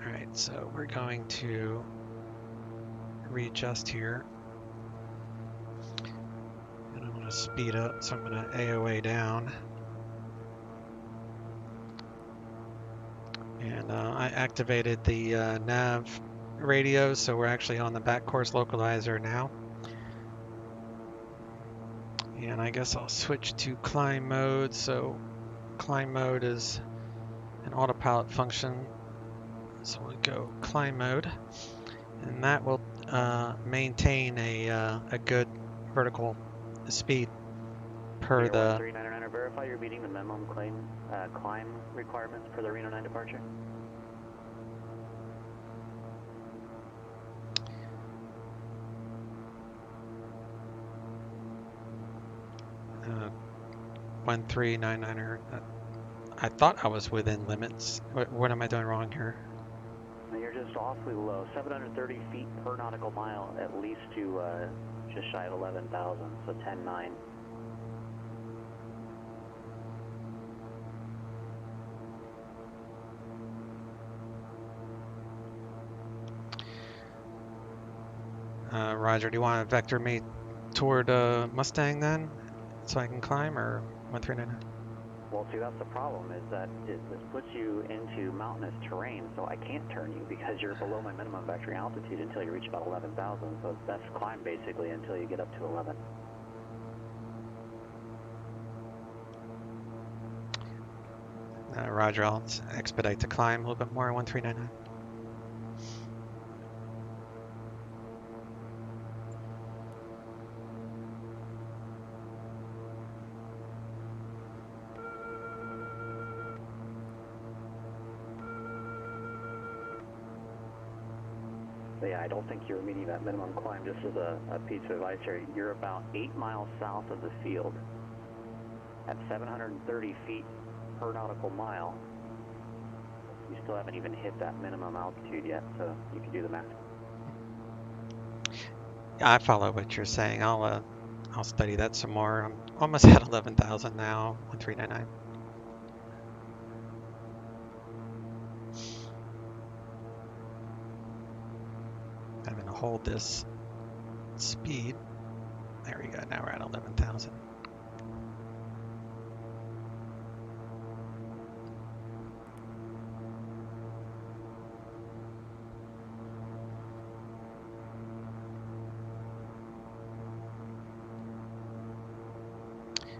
Alright, so we're going to readjust here. And I'm going to speed up, so I'm going to AOA down. And I activated the nav radio, so we're actually on the back course localizer now. And I guess I'll switch to climb mode. So climb mode is an autopilot function. So we'll go climb mode, and that will maintain a good vertical speed per the. 1399er, verify you're meeting the minimum climb requirements for the Reno 9 departure. Uh, 1399er. I thought I was within limits. What am I doing wrong here? You're just awfully low. 730 feet per nautical mile, at least to just shy of 11,000, so 10.9. Roger, do you want to vector me toward Mustang then, so I can climb, or 1399? Well, see, that's the problem, is that this puts you into mountainous terrain, so I can't turn you because you're below my minimum vectoring altitude until you reach about 11,000, so it's best climb basically until you get up to 11. Roger, I'll expedite the climb a little bit more, 1399. Yeah, I don't think you're meeting that minimum climb. Just as a piece of advice here, you're about 8 miles south of the field at 730 feet per nautical mile. You still haven't even hit that minimum altitude yet, so you can do the math. Yeah, I follow what you're saying. I'll study that some more. I'm almost at 11,000 now, 1399. I'm going to hold this speed. There we go. Now we're at 11,000.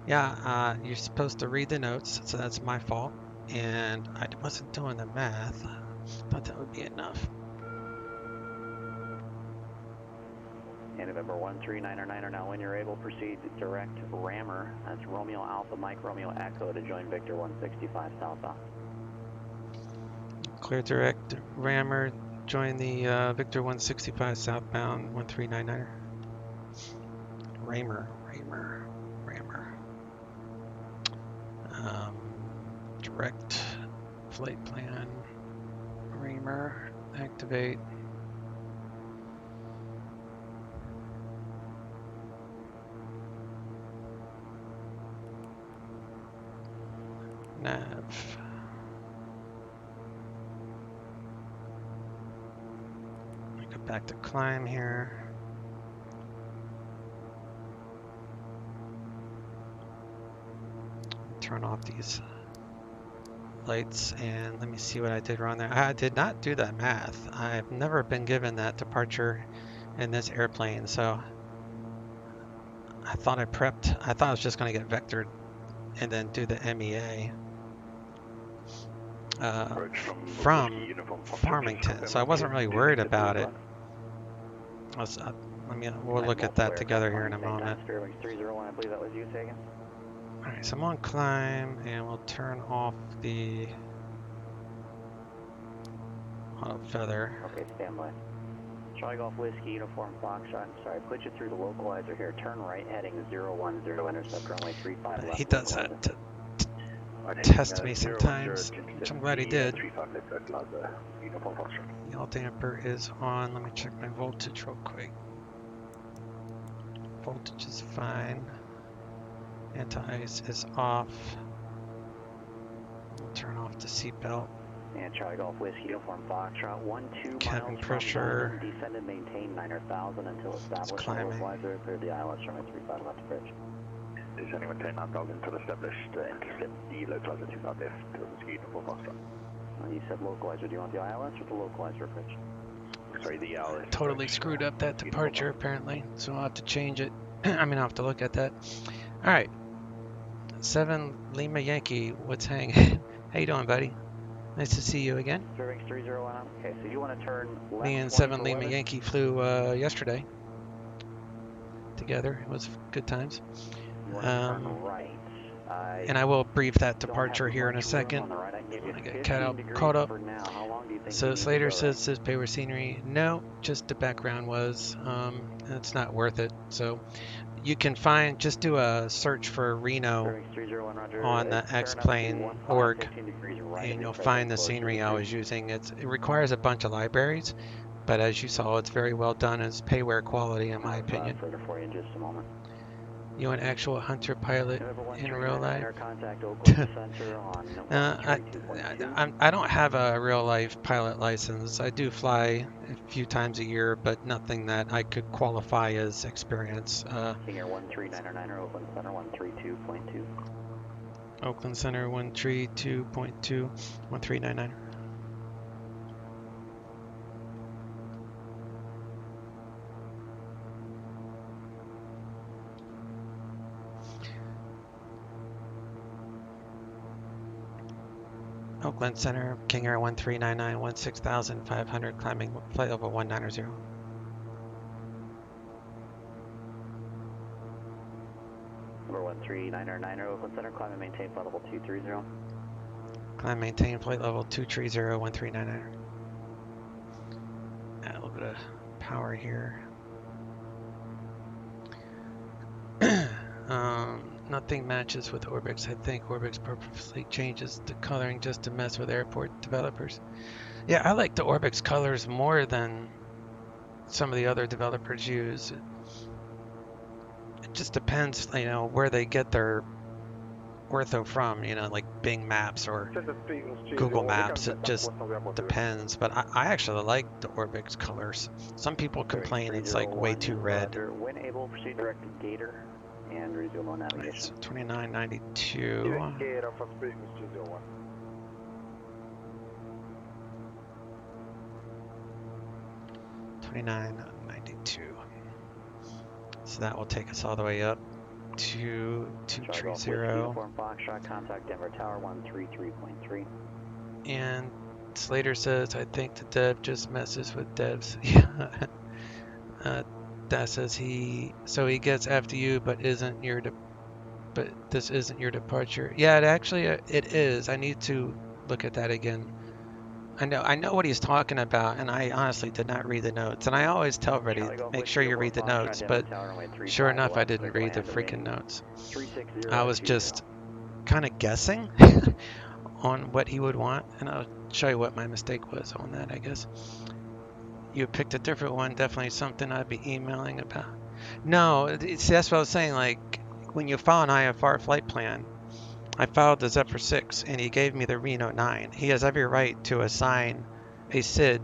Yeah, you're supposed to read the notes, so that's my fault. And I wasn't doing the math. Thought that would be enough. And November 139er now, when you're able, proceed direct rammer. That's Romeo Alpha Mike Romeo Echo to join Victor 165 southbound. Clear direct rammer, join the Victor 165 southbound 1399er. Rammer. Direct flight plan. Rammer, activate. Nav. Go back to climb here. Turn off these lights and let me see what I did wrong there. I did not do that math. I've never been given that departure in this airplane, so I thought I prepped. I thought I was just going to get vectored and then do the MEA from Farmington, so I wasn't really worried about it. We'll look at that together here in a moment. I believe that was you, Sagan. Alright, so I'm on climb, and we'll turn off the auto feather. Okay, stand by. Charlie Golf Whiskey, Uniform Foxtrot. Sorry, put you through the localizer here. Turn right, heading 010, intercept runway 35 left. He does that to test me sometimes, which I'm glad he did. The all damper is on. Let me check my voltage real quick. Voltage is fine. Anti-ice is off. We'll turn off the seatbelt. And Charlie Golf Whiskey, Uniform Foxtrot, 12 cabin miles pressure. from descend and maintain 9,000 until established. Localizer, clear the ILS runway 35 left bridge. Descending 9,000 until established, intercept the localizer 25 left, Whiskey, Uniform Foxtrot. You said localizer. Do you want the ILS or the localizer approach? Sorry, the ILS. Totally screwed up that departure apparently, so I'll have to change it. I mean, I'll have to look at that. All right. 7 Lima Yankee, what's hanging? How you doing, buddy? Nice to see you again. Serving 301. Okay, so you want to turn left. Me and 7 Lima Yankee flew yesterday together. It was good times. Right. And I will brief that departure here in a second. I get caught up. So Slater says payware scenery. No, just the background was. It's not worth it. So you can find, just do a search for Reno on the X-Plane org, and you'll find the scenery I was using. It requires a bunch of libraries, but as you saw, it's very well done. It's payware quality, in my opinion. You an actual hunter pilot in real life? I don't have a real life pilot license. I do fly a few times a year, but nothing that I could qualify as experience. King Air 13999, Oakland Center 132.2. Oakland Center 132.2, 1399. Oakland Center, King Air 1399, 16,500, climbing flight level 190. Number 13999, Oakland Center, climb and maintain flight level 230. Climb, maintain flight level 230, 1399. Add a little bit of power here. Nothing matches with Orbix. I think Orbix purposely changes the coloring just to mess with airport developers. Yeah, I like the Orbix colors more than some of the other developers use. It just depends, you know, where they get their ortho from, you know, like Bing Maps or Google Maps. It just depends. But I actually like the Orbix colors. Some people complain it's like way too red. When able, proceed direct to Gator and resume on navigation. Right, so 2992. Gator from Frequency 201. 2992. So that will take us all the way up to 230. Uniform Foxtrot, contact Denver Tower 133.3. And Slater says, I think the dev just messes with devs. Yeah. That says he gets after you, but this isn't your departure. Yeah, it is. I need to look at that again. I know what he's talking about, and I honestly did not read the notes. And I always tell everybody, make sure you read the notes. But sure enough, I didn't read the freaking notes. I was just kind of guessing on what he would want, and I'll show you what my mistake was on that, I guess. You picked a different one, definitely something I'd be emailing about. No, see, that's what I was saying. Like, when you file an IFR flight plan, I filed the Zephyr 6, and he gave me the Reno 9. He has every right to assign a SID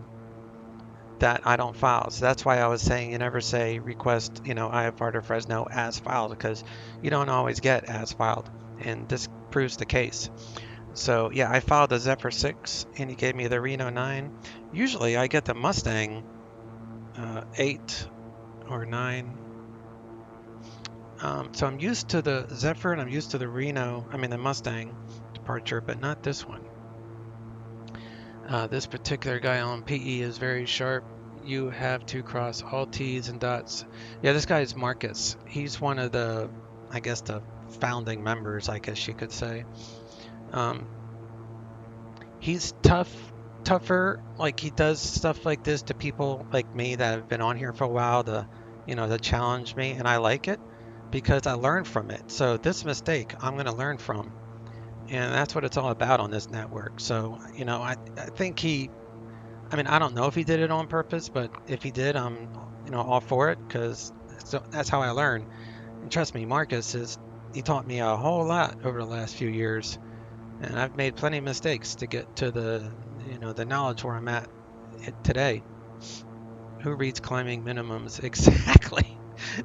that I don't file. So that's why I was saying you never say request, IFR to Fresno as filed, because you don't always get as filed, and this proves the case. So yeah, I filed the Zephyr 6, and he gave me the Reno 9. Usually I get the Mustang 8 or 9. So I'm used to the Zephyr, and I'm used to the the Mustang departure, but not this one. This particular guy on PE is very sharp. You have to cross all T's and dots. Yeah, this guy is Marcus. He's one of the, I guess, the founding members, I guess you could say. He's tougher. Like, he does stuff like this to people like me that have been on here for a while to challenge me, and I like it because I learn from it. So this mistake I'm going to learn from, and that's what it's all about on this network. So I think I don't know if he did it on purpose, but if he did, I'm all for it, because that's how I learn. And trust me, Marcus he taught me a whole lot over the last few years, and I've made plenty of mistakes to get to the the knowledge where I'm at today. Who reads climbing minimums? Exactly.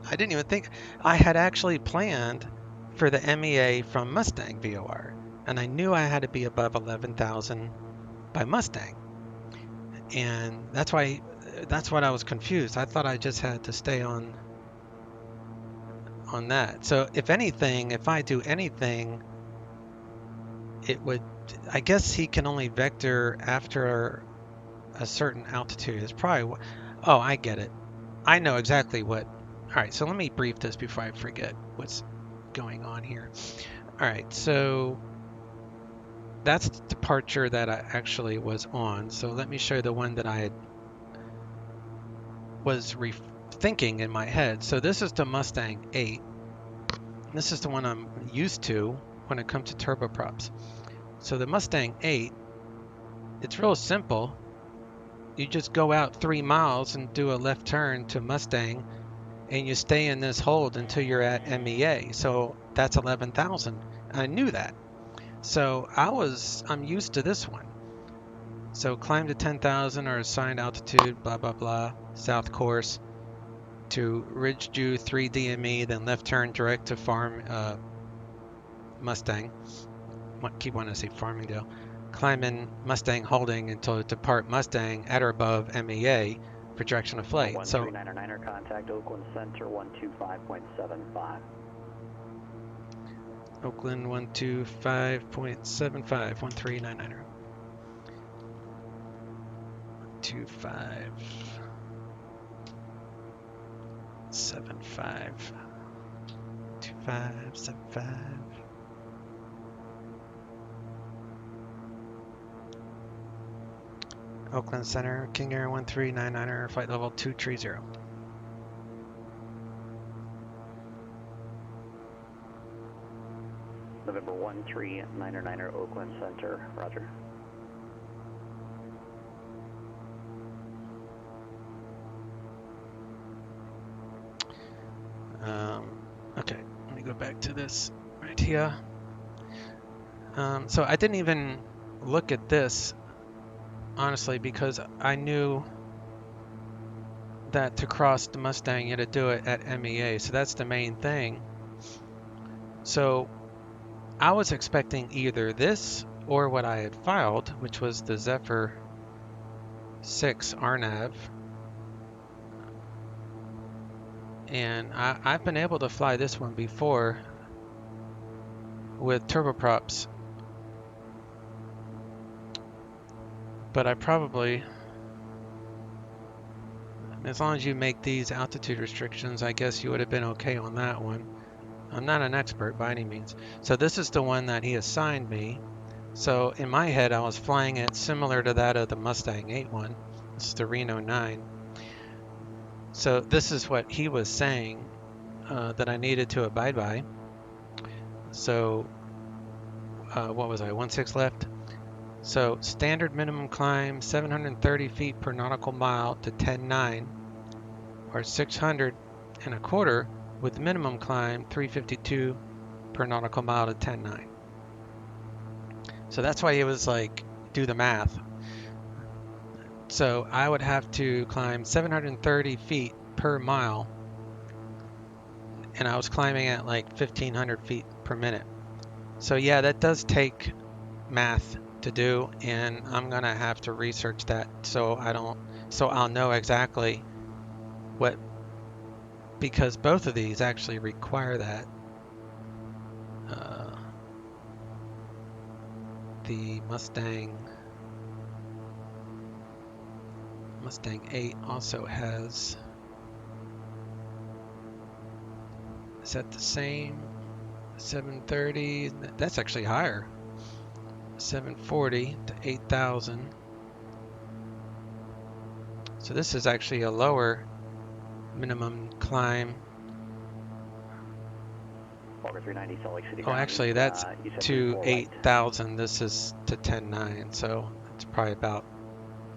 I didn't even think I had actually planned for the MEA from Mustang VOR, and I knew I had to be above 11,000 by Mustang, and that's what I was confused. I thought I just had to stay on that. So if I do anything, it would, I guess he can only vector after a certain altitude. It's probably, oh, I get it. I know exactly what. All right, so let me brief this before I forget what's going on here. All right, so that's the departure that I actually was on. So let me show you the one that I was rethinking in my head. So this is the Mustang 8. This is the one I'm used to when it comes to turboprops. So the Mustang 8, it's real simple. You just go out 3 miles and do a left turn to Mustang, and you stay in this hold until you're at MEA. So that's 11,000. I knew that. So I'm used to this one. So climb to 10,000 or assigned altitude, blah, blah, blah, south course to Ridge Jew 3 DME, then left turn direct to farm Mustang. Keep wanting to say Farmingdale. Climb in Mustang holding until depart Mustang at or above MEA for direction of flight. So 139er contact Oakland Center 125.75. Oakland 125.75, 1399er. 2575. 2575. Oakland Center, King Air 1399er, flight level 230. November 139er Oakland Center, roger. Okay, let me go back to this right here. So I didn't even look at this, honestly, because I knew that to cross the Mustang, you had to do it at MEA. So that's the main thing. So I was expecting either this or what I had filed, which was the Zephyr 6 RNAV. And I've been able to fly this one before with turboprops, but I probably, as long as you make these altitude restrictions, I guess you would have been okay on that one. I'm not an expert by any means. So this is the one that he assigned me. So in my head, I was flying it similar to that of the Mustang 8-1. This is the Reno 9. So this is what he was saying that I needed to abide by. So what was I, 1.6 left? So standard minimum climb 730 feet per nautical mile to 10.9, or 600.25 with minimum climb 352 per nautical mile to 10.9. So that's why he was like, do the math. So I would have to climb 730 feet per mile, and I was climbing at like 1,500 feet per minute. So yeah, that does take math to do, and I'm gonna have to research that so I'll know exactly what, because both of these actually require that. The Mustang 8 also has, is that the same? 730, that's actually higher. 740 to 8,000. So this is actually a lower minimum climb. Oh, actually that's to 8,000. This is to 10.9, so it's probably about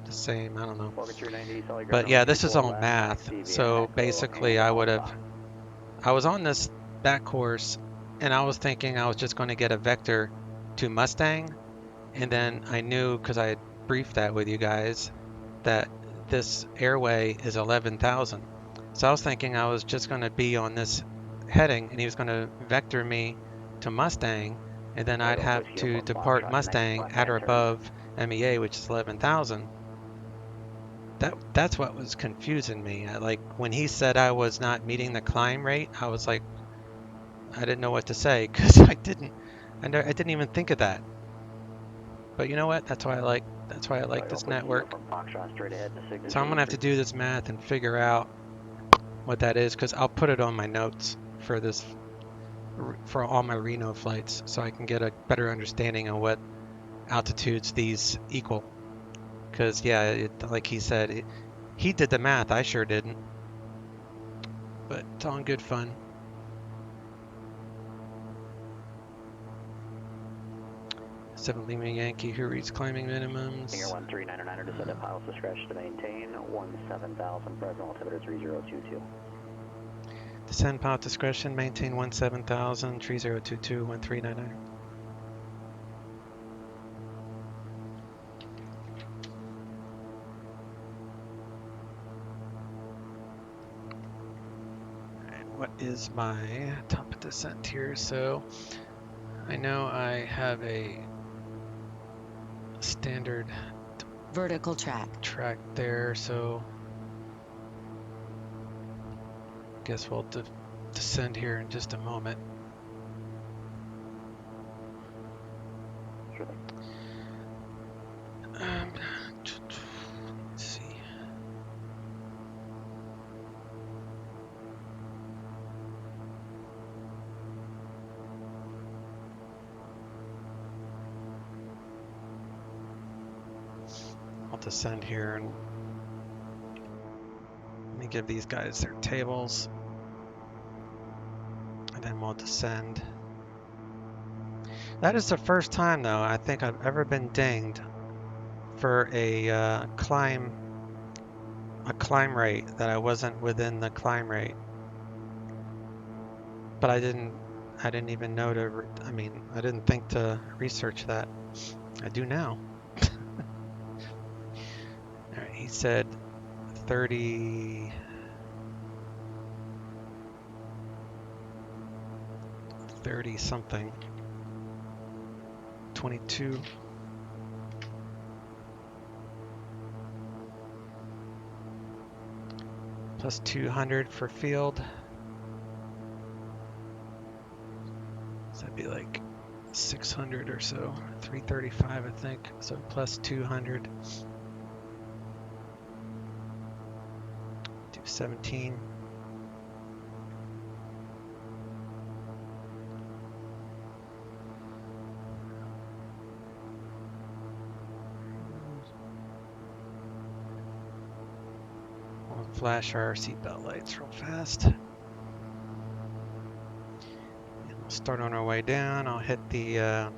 the same. I don't know. But yeah, this is all math. So basically I was on this back course, and I was thinking I was just going to get a vector to Mustang, and then I knew, because I had briefed that with you guys, that this airway is 11,000. So I was thinking I was just going to be on this heading, and he was going to vector me to Mustang, and then I'd have to depart Mustang at or above MEA, which is 11,000. That's what was confusing me. Like when he said I was not meeting the climb rate, I was like, I didn't know what to say, because I didn't even think of that. But you know what? That's why I like this network. So I'm gonna have to do this math and figure out what that is, because I'll put it on my notes for all my Reno flights, so I can get a better understanding of what altitudes these equal. Because yeah, like he said, he did the math. I sure didn't. But it's all in good fun. Seven Lima Yankee, who reads climbing minimums. King Air 139er, descend at pilot's discretion to maintain 17,000, Fresno altimeter 3022. Descend pilot discretion, maintain 17,000, 3022, 1399. What is my top of descent here? So I know I have a standard vertical track there, so I guess we'll descend here in just a moment. Sure. Let's see. I'll descend here and let me give these guys their tables. And then we'll descend. That is the first time, though, I think I've ever been dinged for a climb rate that I wasn't within the climb rate. But I didn't even know to. I didn't think to research that. I do now. All right, he said 30 something. 22. Plus 200 for field. So that'd be like 600 or so. 335, I think. So plus 200. Do 17. Flash our seatbelt lights real fast. And we'll start on our way down. I'll hit the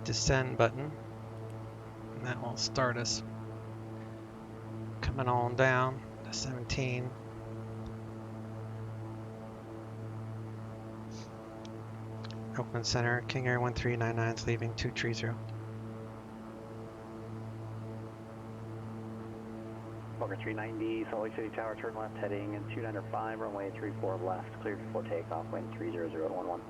descend button, and that will start us coming on down to 17. Oakland Center, King Air 1399 is leaving 230. Walker 390, Salt Lake City Tower, turn left heading 295, runway 34 left, cleared before takeoff, wind 30011.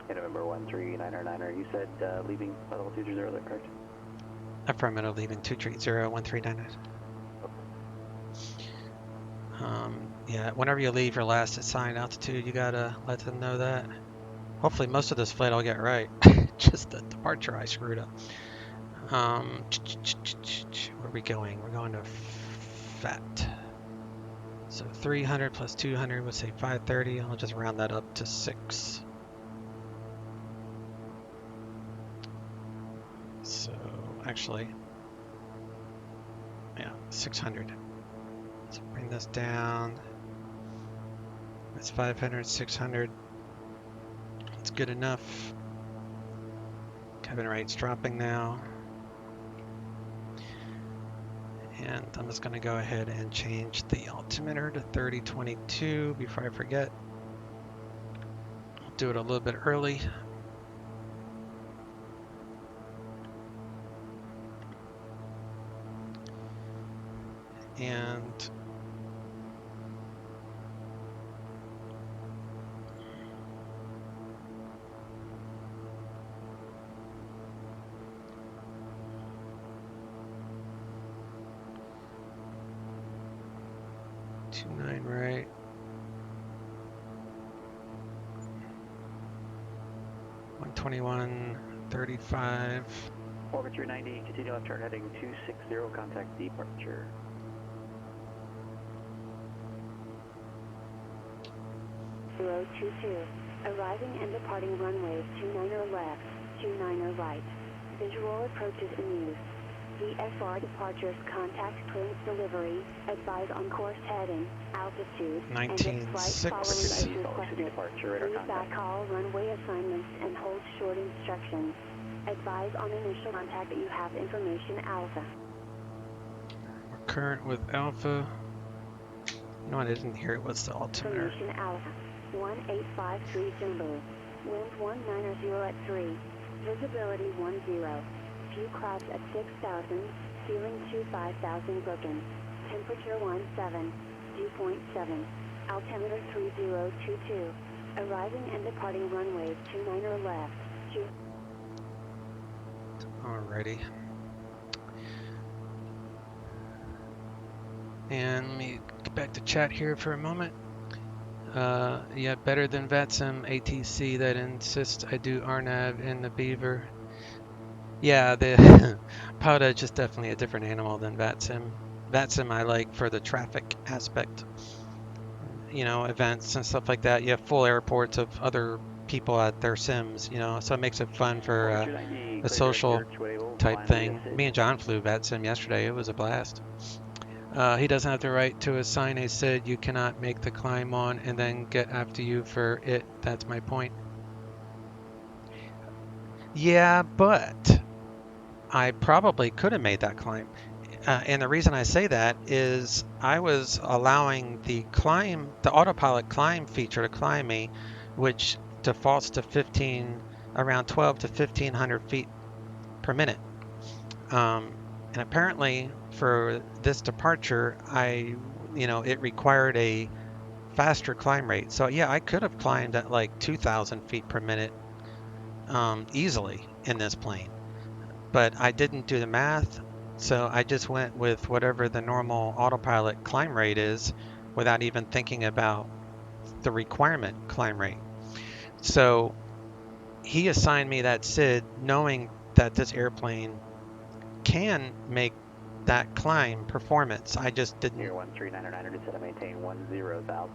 November 139er, you said leaving level 230, is that correct? Affirmative, leaving 230, 1399. Yeah, whenever you leave your last assigned altitude, you gotta let them know that. Hopefully most of this flight I'll get right. Just the departure I screwed up. Where are we going? We're going to FAT. So 300 plus 200 would say 530. I'll just round that up to 6. So actually, yeah, 600. Let's bring this down. That's 500, 600. That's good enough. Cabin rate's dropping now. And I'm just going to go ahead and change the altimeter to 3022 before I forget. I'll do it a little bit early. And nine right. $121.35. Walker 390, continue left turn heading 260, contact departure. Road 22, arriving and departing runways 29er left, 29er right. Visual approaches in use. VFR departures, contact clearance delivery, advise on course heading, altitude, and if flight following is requested. Please backhaul runway assignments and hold short instructions. Advise on initial contact that you have information Alpha. We're current with Alpha. No, I didn't hear it. What's the altimeter? Information Alpha. 1853 Zulu. Wind 190 at 3. Visibility 10. Few clouds at 6,000. Ceiling 25,000 broken. Temperature 17. Dew point 7. Altimeter 3022. Arriving and departing runway 29 left. Alrighty. And let me get back to chat here for a moment. Yeah, better than VATSIM ATC that insists I do RNAV in the Beaver. Yeah, the PilotEdge is definitely a different animal than VATSIM. VATSIM I like for the traffic aspect. You know, events and stuff like that. You have full airports of other people at their sims, you know, so it makes it fun for a social type thing. Me and John flew VATSIM yesterday. It was a blast. He doesn't have the right to assign a SID you cannot make the climb on and then get after you for it. That's my point. Yeah, but I probably could have made that climb. And the reason I say that is I was allowing the climb, the autopilot climb feature to climb me, which defaults to around 12 to 1500 feet per minute. And apparently for this departure, it required a faster climb rate. So yeah, I could have climbed at like 2,000 feet per minute easily in this plane, but I didn't do the math. So I just went with whatever the normal autopilot climb rate is without even thinking about the requirement climb rate. So he assigned me that SID knowing that this airplane can make that climb performance. I just didn't. Here 13909, descend and maintain 10,000.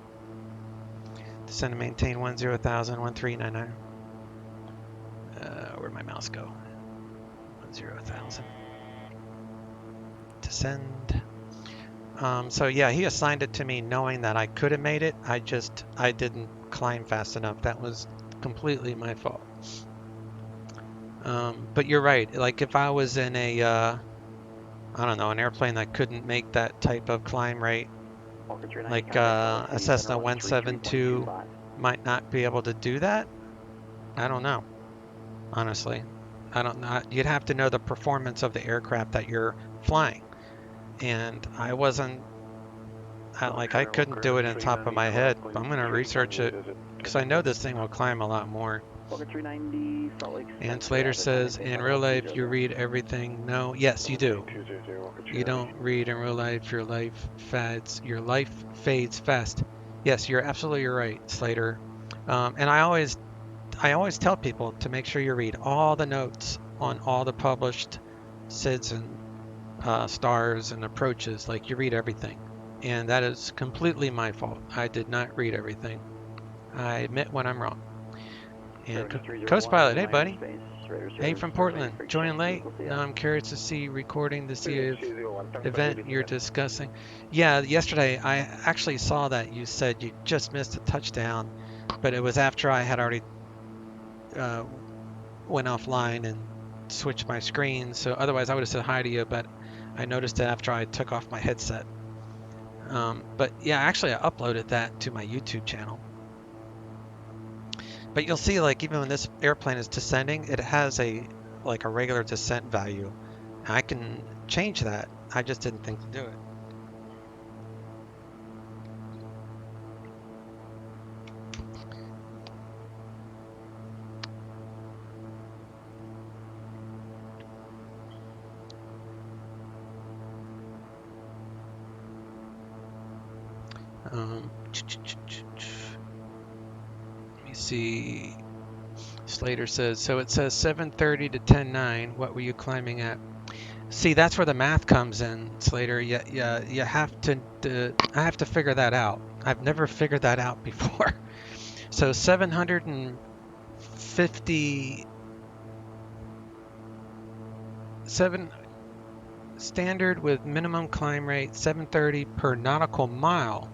Descend and maintain 10,000, 1399. Where'd my mouse go? 10,000. Descend. So yeah, he assigned it to me knowing that I could have made it. I didn't climb fast enough. That was completely my fault. But you're right. Like if I was in a, I don't know, an airplane that couldn't make that type of climb rate, like a Cessna 172 might not be able to do that. I don't know. Honestly, I don't know. You'd have to know the performance of the aircraft that you're flying. And I wasn't, I couldn't do it on top of my head. I'm going to research it because I know this thing will climb a lot more. And Slater says, in real life, you read everything. No, yes, you do. You don't read in real life. Your life fades fast. Yes, you're absolutely right, Slater. And I always tell people to make sure you read all the notes on all the published SIDs and stars and approaches. Like you read everything. And that is completely my fault. I did not read everything. I admit when I'm wrong. And Coast Pilot, hey buddy. Hey from Portland, joining late? Now I'm curious to see recording to see if event you're discussing. Yeah, yesterday I actually saw that you said you just missed a touchdown, but it was after I had already went offline and switched my screen. So otherwise I would have said hi to you, but I noticed it after I took off my headset. But yeah, actually I uploaded that to my YouTube channel. But you'll see, like, even when this airplane is descending, it has a regular descent value. I can change that. I just didn't think to do it. Let me see. Slater says, so it says 7:30 to 10:09. What were you climbing at? See, that's where the math comes in, Slater. You have to. I have to figure that out. I've never figured that out before. So 757. standard with minimum climb rate 730 per nautical mile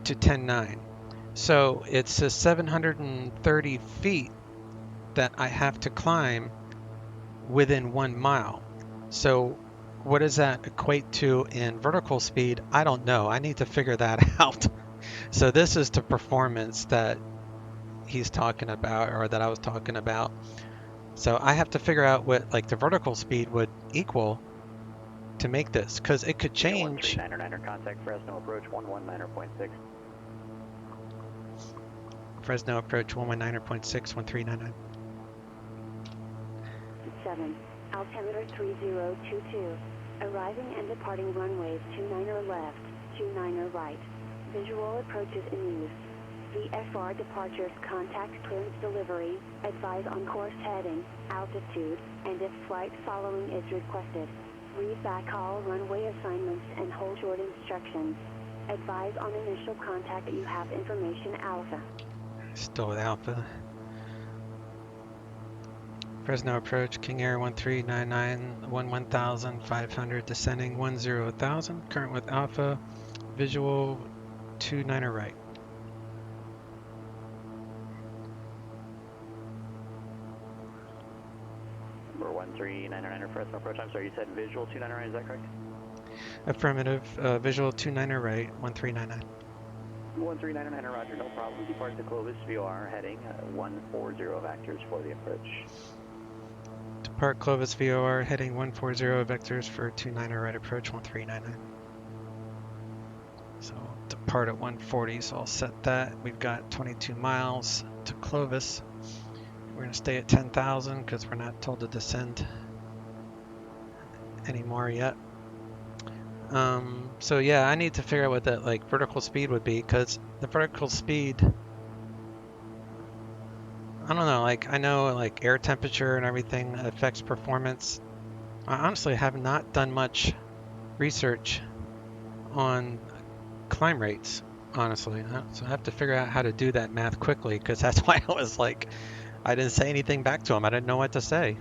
to 10.9. So it's a 730 feet that I have to climb within 1 mile. So what does that equate to in vertical speed? I don't know. I need to figure that out. So this is the performance that he's talking about, or that I was talking about. So I have to figure out what like the vertical speed would equal to make this, because it could change. 1399er, contact Fresno approach 119.6. Fresno approach 119.6, 1399. 7, altimeter 3022. Arriving and departing runways 29er left, 29er right. Visual approaches in use. VFR departures, contact clearance delivery, advise on course heading, altitude, and if flight following is requested. Read back all runway assignments and hold short instructions. Advise on initial contact that you have information Alpha. Still with Alpha. Fresno approach, King Air 1399, 11,500, descending 10,000, current with Alpha, visual 29er right. Number 139er Fresno approach. I'm sorry, you said visual 29er right, is that correct? Affirmative, visual 29er right, 1399. 1399er, roger, no problem. Depart to Clovis, VOR, heading 140 vectors for the approach. Depart Clovis VOR, heading 140 vectors for 29er right approach 1399. So depart at 140, so I'll set that. We've got 22 miles to Clovis. We're going to stay at 10,000 because we're not told to descend anymore yet. So yeah, I need to figure out what that like vertical speed would be, because the vertical speed, I don't know, like I know like air temperature and everything affects performance. I honestly have not done much research on climb rates, honestly. So I have to figure out how to do that math quickly, because that's why I was like, I didn't say anything back to him. I didn't know what to say.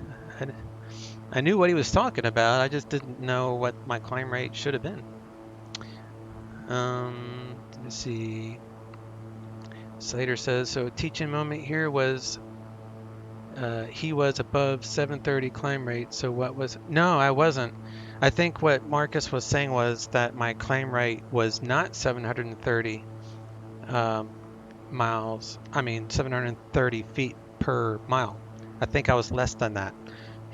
I knew what he was talking about. I just didn't know what my climb rate should have been. Let's see. Slater says, so teaching moment here was he was above 730 climb rate. So what was... No, I wasn't. I think what Marcus was saying was that my climb rate was not 730 miles. I mean, 730 feet per mile. I think I was less than that.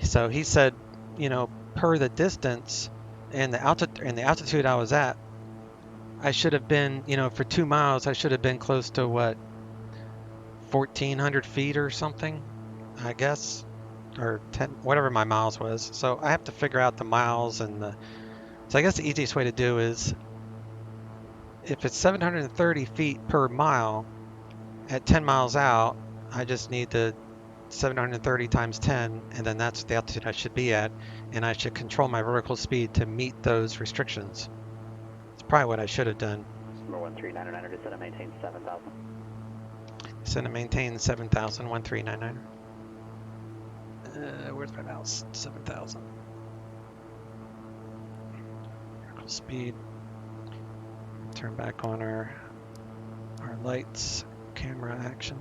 So he said, you know, per the distance and the altitude I was at, I should have been, you know, for 2 miles, I should have been close to what, 1,400 feet or something, I guess, or 10, whatever my miles was. So I have to figure out the miles and the. So I guess the easiest way to do is, if it's 730 feet per mile at 10 miles out, I just need to 730 times 10, and then that's the altitude I should be at, and I should control my vertical speed to meet those restrictions. It's probably what I should have done. Number 1399er, descend and maintain 7,000. Descend and maintain 7,000, 1399er. Where's my mouse? 7,000. Vertical speed. Turn back on our lights, camera action.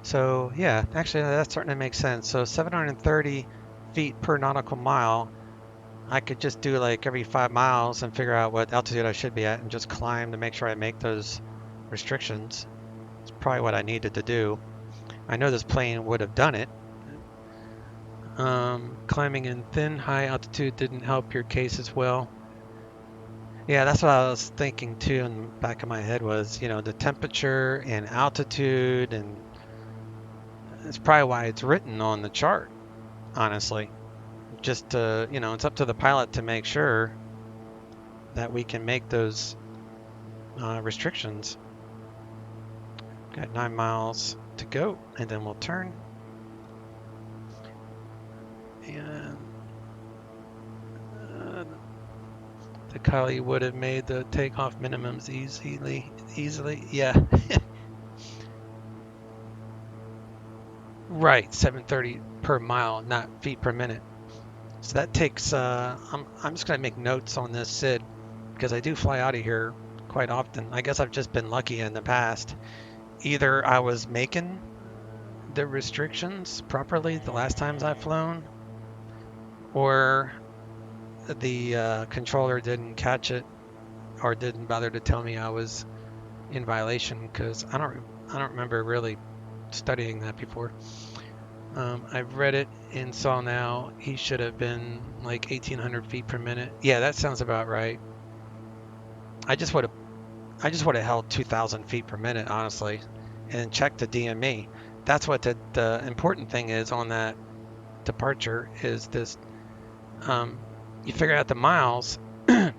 So yeah, actually that's starting to make sense. So 730 feet per nautical mile, I could just do like every 5 miles and figure out what altitude I should be at and just climb to make sure I make those restrictions. It's probably what I needed to do. I know this plane would have done it. Climbing in thin, high altitude didn't help your case as well. Yeah, that's what I was thinking too in the back of my head was, you know, the temperature and altitude, and it's probably why it's written on the chart, honestly. Just to, you know, it's up to the pilot to make sure that we can make those restrictions. Got 9 miles to go, and then we'll turn. And the Kylie would have made the takeoff minimums easily. Yeah. Right, 730 per mile, not feet per minute. So that takes, I'm just going to make notes on this SID because I do fly out of here quite often. I guess I've just been lucky in the past. Either I was making the restrictions properly the last times I've flown, or the controller didn't catch it or didn't bother to tell me I was in violation, because I don't remember really studying that before. I've read it and saw now he should have been like 1,800 feet per minute. Yeah, that sounds about right. I just would have held 2,000 feet per minute, honestly, and checked the DME. That's what the important thing is on that departure is this. You figure out the miles, and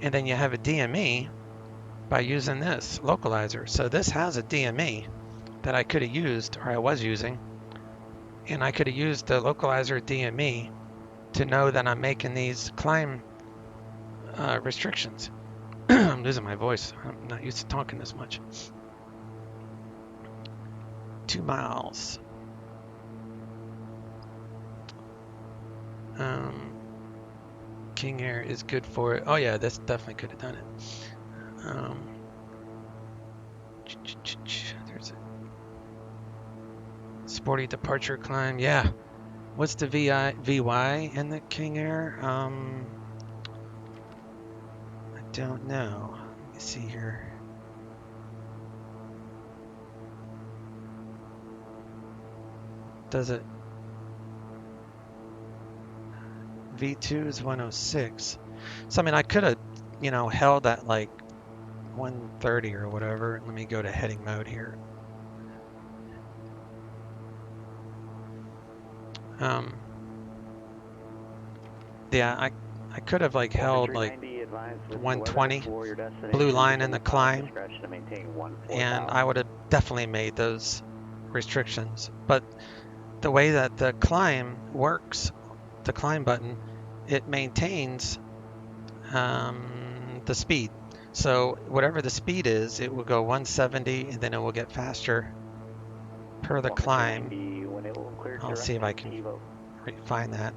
then you have a DME by using this localizer. So this has a DME that I could have used, or I was using. And I could have used the localizer DME to know that I'm making these climb restrictions. I'm losing my voice. I'm not used to talking this much. 2 miles. King Air is good for it. Oh yeah, this definitely could have done it. There's a sporty departure climb. Yeah. What's the VY in the King Air? I don't know. Let me see here. Does it? V2 is 106. So I mean, I could have, held at like 130 or whatever. Let me go to heading mode here. Yeah, I could have like held like 120 blue line in the climb, and I would have definitely made those restrictions. But the way that the climb works, the climb button, it maintains the speed. So whatever the speed is, it will go 170 and then it will get faster per the climb. I'll see if I can find that.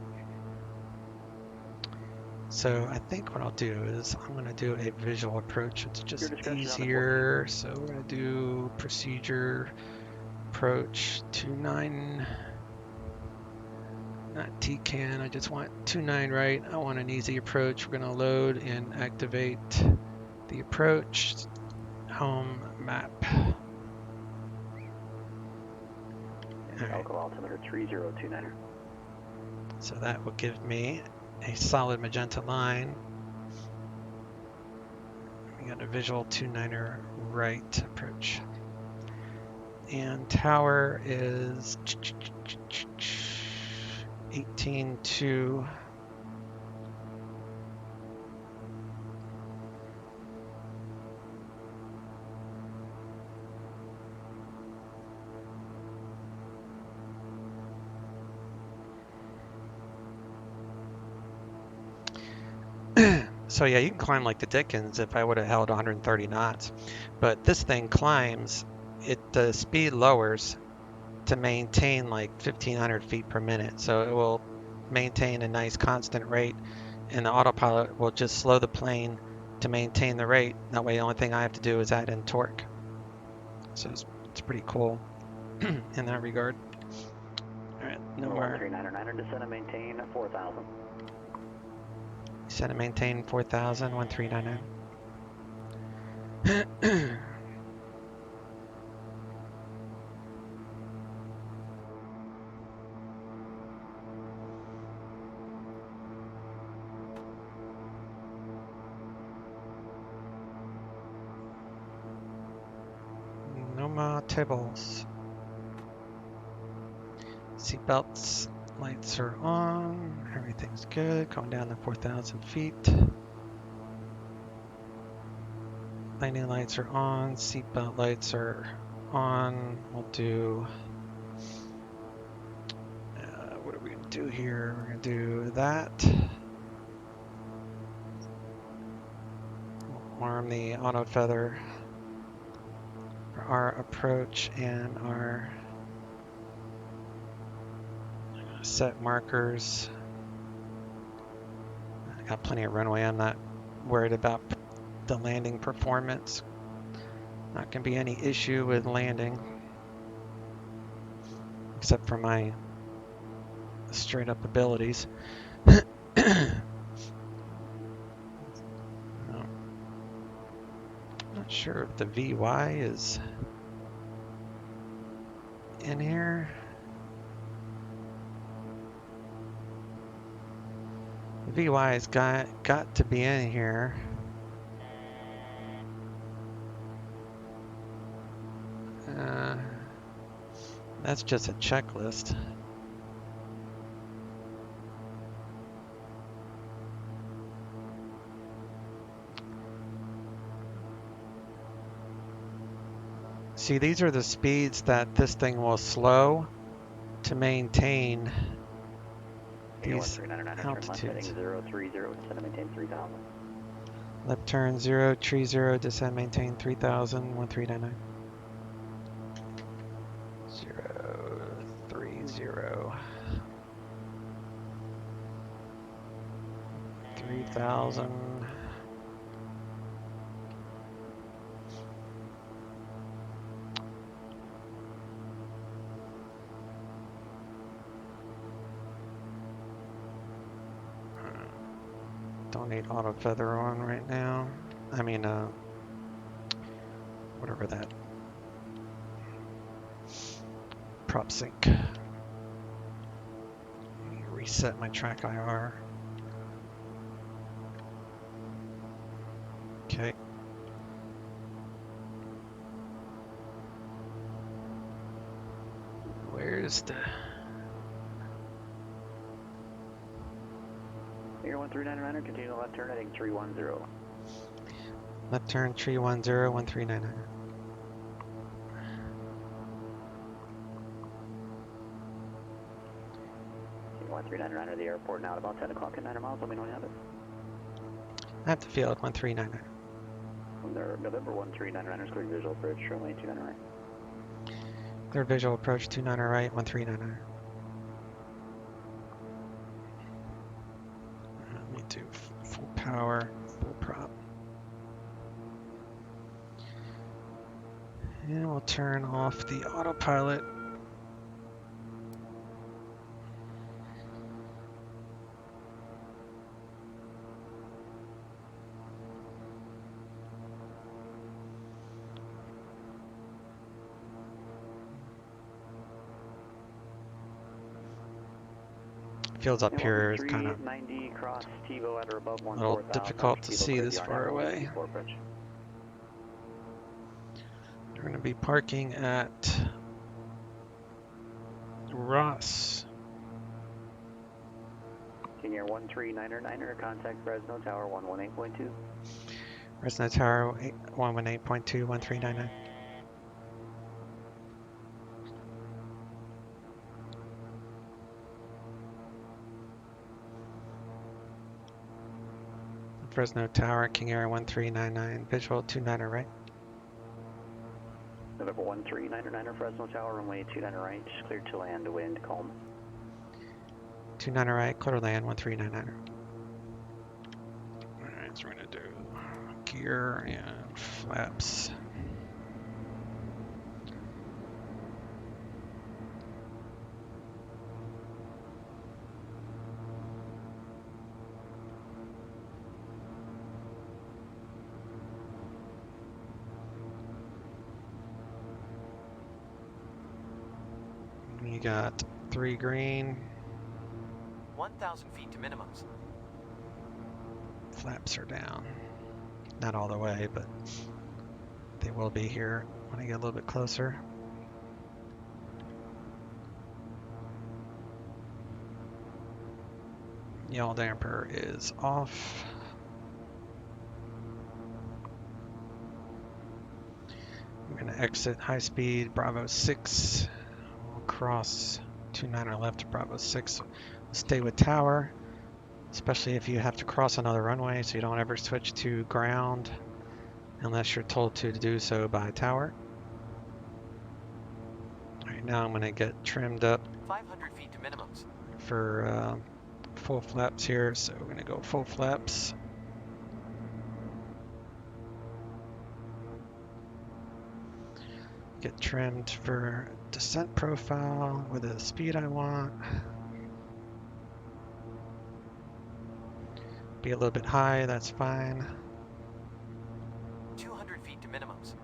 So I think what I'll do is I'm going to do a visual approach. It's just easier. So we're going to do procedure approach 29. Not TCAN, I just want 29 right. I want an easy approach. We're going to load and activate the approach. Home map. Local altimeter 3029er. So that will give me a solid magenta line. We got a visual 29er right approach. And tower is 18.2. So yeah, you can climb like the Dickens if I would have held 130 knots, but this thing climbs, the speed lowers to maintain like 1,500 feet per minute. So it will maintain a nice constant rate, and the autopilot will just slow the plane to maintain the rate. That way the only thing I have to do is add in torque. So it's pretty cool in that regard. All right, no more. 1399er, descend and maintain 4,000. Descend and maintain 4,000, 1399. No more tables. Seatbelts, lights are on, everything's good. Going down to 4,000 feet. Landing lights are on, seatbelt lights are on. We'll do, what are we gonna do here? We're gonna do that. We'll arm the auto feather for our approach and our set markers. I got plenty of runway. I'm not worried about the landing performance. Not going to be any issue with landing, except for my straight up abilities. Not sure if the VY is in here. The VY has got to be in here. That's just a checklist. See, these are the speeds that this thing will slow to maintain these altitudes. Left turn 030, descend, maintain 3000, 1399. 030. 3000. Don't need auto feather on right now. I mean, whatever that prop sync. Reset my track IR. Okay. Where's the... Air 139 runner, continue to left turn heading 310. Left turn 310, 1399. 139 runner, the airport now at about 10 o'clock at 9 miles. Let me know when you have it. I have the field 1399. From there, November 139 runners, clear visual approach, runway 29 right. Clear visual approach 29 right, 1399. Let me do full power, full prop. And we'll turn off the autopilot. Fields up here is kind of a little difficult to see this far away. We're going to be parking at Ross. King Air 139er, contact Fresno Tower 118.2. Fresno Tower 118.2, 1399. Fresno Tower, King Air 1399, visual 29er right. November 139er, Fresno Tower, runway 29er right, cleared to land, wind, calm. 29er right, clear to land, 1399er. Alright, so we're going to do gear and flaps. You got 3 green. 1,000 feet to minimums. Flaps are down. Not all the way, but they will be here when I get a little bit closer. Yaw damper is off. I'm going to exit high speed Bravo 6. Cross 29er left to Bravo 6. Stay with tower, especially if you have to cross another runway, so you don't ever switch to ground unless you're told to do so by tower. All right, now I'm going to get trimmed up. 500 feet to minimums. for full flaps here, so we're going to go full flaps. Get trimmed for descent profile with the speed I want. Be a little bit high, that's fine. 200 feet to minimums.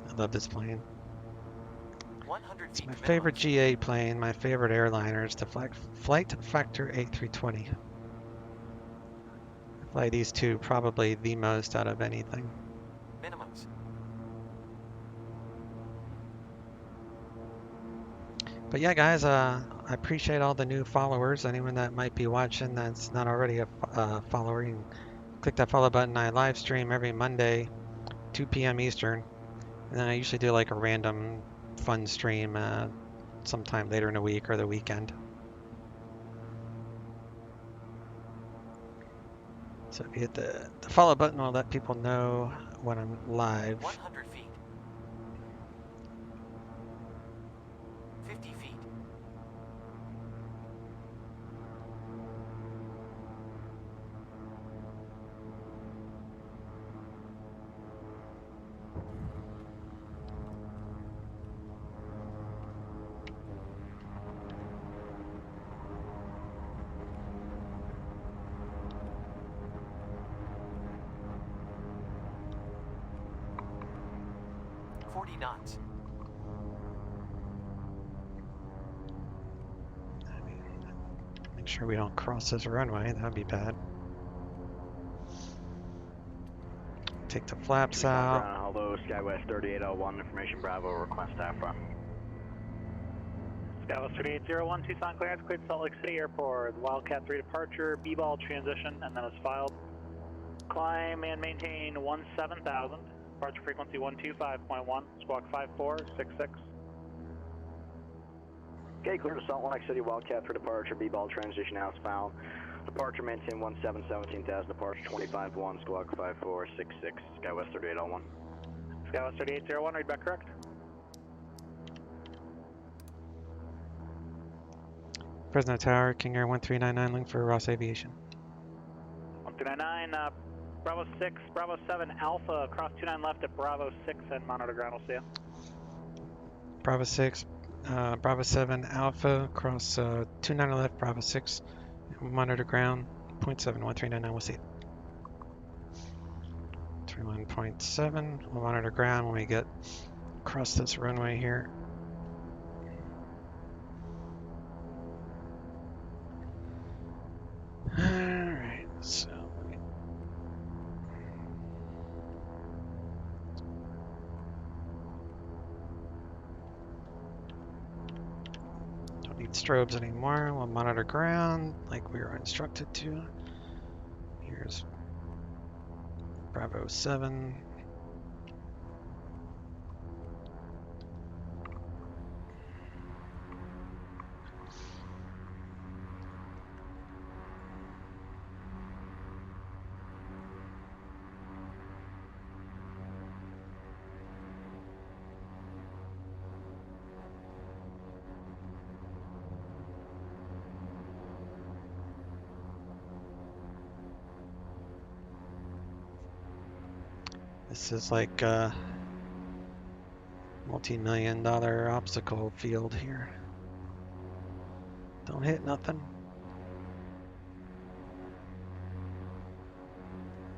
I love this plane. 100 It's feet my to favorite minimums. GA plane, my favorite airliner is the Flight Factor A320. I fly these two probably the most out of anything. Minimums. But yeah, guys, I appreciate all the new followers. Anyone that might be watching that's not already a follower, you can click that follow button. I live stream every Monday, 2 p.m. Eastern. And then I usually do like a random fun stream sometime later in the week or the weekend. So if you hit the follow button, I'll let people know when I'm live. 100 feet. 50 feet. Knots. Make sure we don't cross this runway, that'd be bad. Take the flaps out. Hello, SkyWest 3801, information Bravo, request AFRA. SkyWest 3801, Tucson clearance, cleared Salt Lake City Airport. Wildcat 3 departure, B-ball transition, and then is filed. Climb and maintain 17,000. Departure frequency 125.1, squawk 5466. Okay, clear to Salt Lake City, Wildcat for departure, B-ball transition house found. Departure maintain 17,000, departure 25.1, squawk 5466, SkyWest 3801. SkyWest 3801, read back correct. Fresno Tower, King Air 1399, link for Ross Aviation. 1399, Bravo 6, Bravo 7 Alpha, cross 29 left at Bravo 6 and monitor ground, we'll see you. Bravo 6, Bravo 7 Alpha, cross 29 left, Bravo 6, monitor ground, 0.71399, we'll see it. 21.7, we'll monitor ground when we get across this runway here. Alright, so don't need strobes anymore. We'll monitor ground like we were instructed to. Here's Bravo 7. This is like a multi-million-dollar obstacle field here. Don't hit nothing.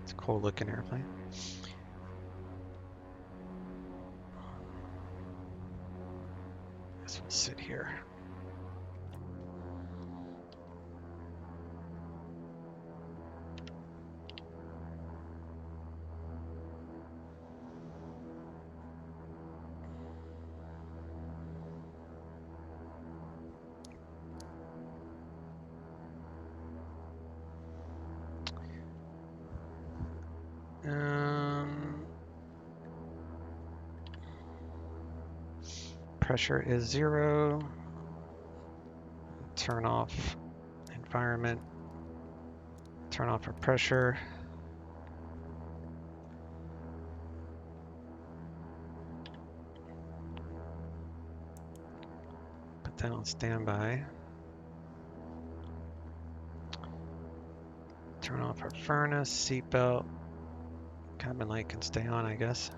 It's a cool looking airplane. Guess we'll sit here. Pressure is 0. Turn off environment. Turn off our pressure. that on standby. Turn off our furnace, seatbelt. Cabin light can stay on, I guess.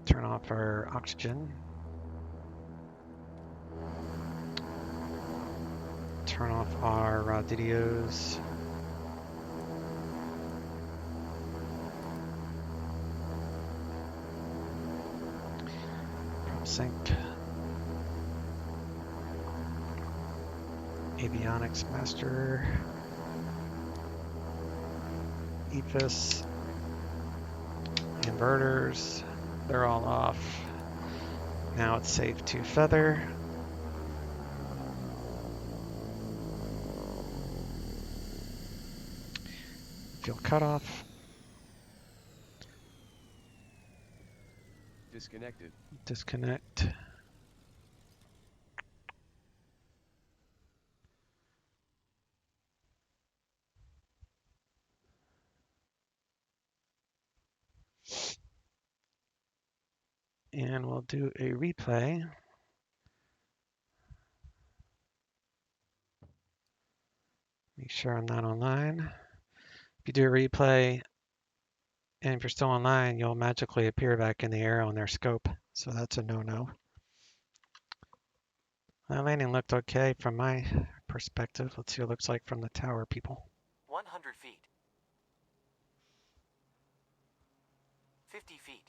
Turn off our oxygen. Turn off our radios. Prop sync. Avionics master. EFIS. Inverters. They're all off. Now it's safe to feather. Fuel cutoff. Disconnected. Disconnect. And we'll do a replay. Make sure I'm not online. If you do a replay and if you're still online, you'll magically appear back in the arrow in their scope. So that's a no-no. That landing looked okay from my perspective. Let's see what it looks like from the tower people. 100 feet. 50 feet.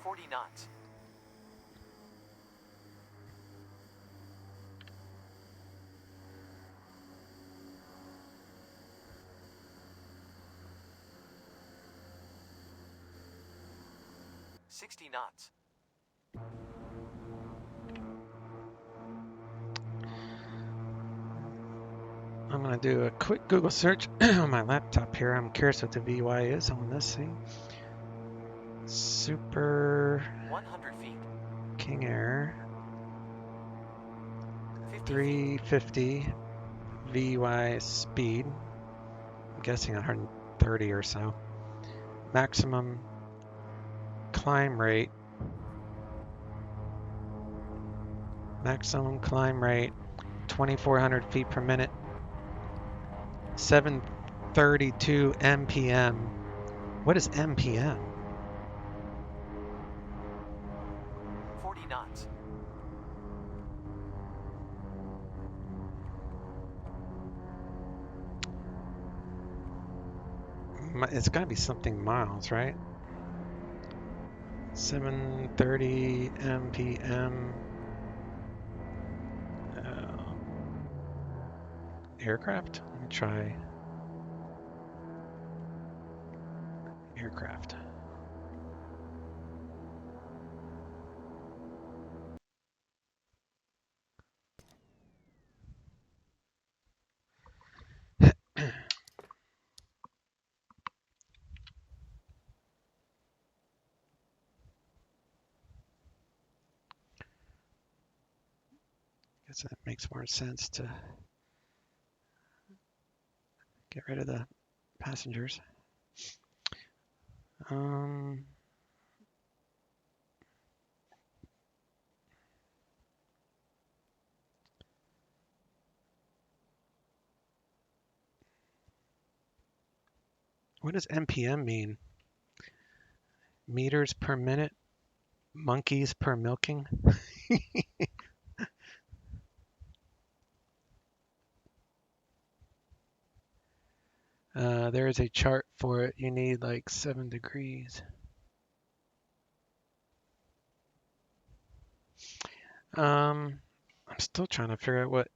40 knots. $60 knots. I'm going to do a quick Google search on my laptop here. I'm curious what the VY is on this thing. Super 100 feet. King Air 350 VY speed. I'm guessing 130 or so. Maximum climb rate. Maximum climb rate 2,400 feet per minute. 732 MPM. What is MPM? 40 knots. It's got to be something miles, right? 730 MPM. Aircraft? Let me try. Aircraft. Guess that makes more sense to get rid of the passengers. What does MPM mean? Meters per minute? Monkeys per milking? There is a chart for it. You need like 7 degrees. I'm still trying to figure out what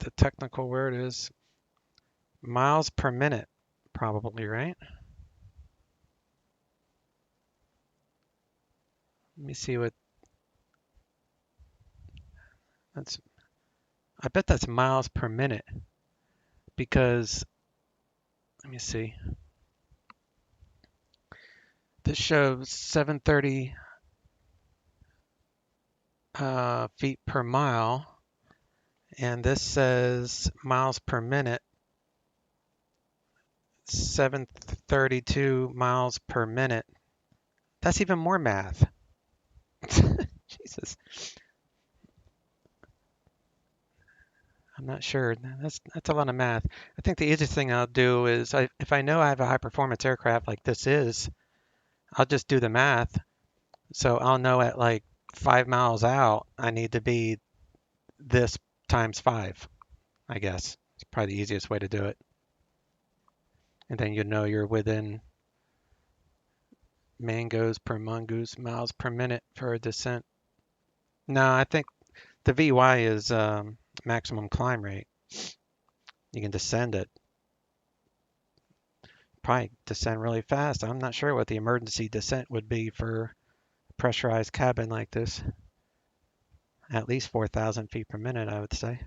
the technical word is. Miles per minute, probably, right? Let me see what that's. I bet that's miles per minute because, let me see. This shows 730 feet per mile, and this says miles per minute, 732 miles per minute. That's even more math. Jesus. I'm not sure. That's a lot of math. I think the easiest thing I'll do is if I know I have a high performance aircraft like this is, I'll just do the math. So I'll know at like 5 miles out, I need to be this times 5, I guess. It's probably the easiest way to do it. And then you know you're within mangoes per mongoose miles per minute for a descent. No, I think the VY is maximum climb rate. You can descend it. Probably descend really fast. I'm not sure what the emergency descent would be for a pressurized cabin like this. At least 4,000 feet per minute, I would say.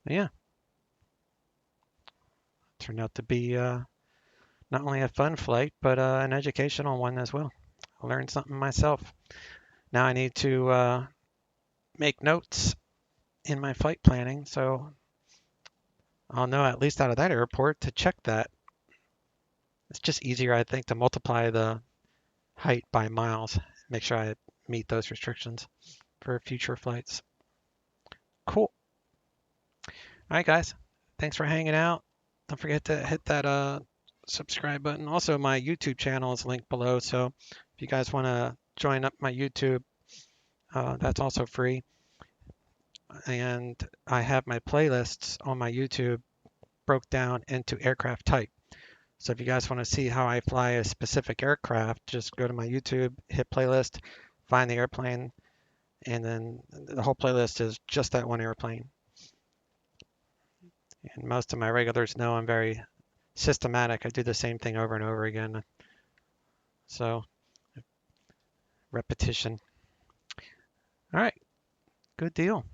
But yeah. Turned out to be not only a fun flight, but an educational one as well. I learned something myself. Now I need to make notes in my flight planning, so I'll know at least out of that airport to check that. It's just easier, I think, to multiply the height by miles. Make sure I meet those restrictions for future flights. Cool. All right, guys. Thanks for hanging out. Don't forget to hit that subscribe button. Also, my YouTube channel is linked below, so if you guys want to join up my YouTube, that's also free. And I have my playlists on my YouTube broke down into aircraft type. So if you guys want to see how I fly a specific aircraft, just go to my YouTube, hit playlist, find the airplane, and then the whole playlist is just that one airplane. And most of my regulars know I'm very systematic. I do the same thing over and over again. So repetition. All right, good deal.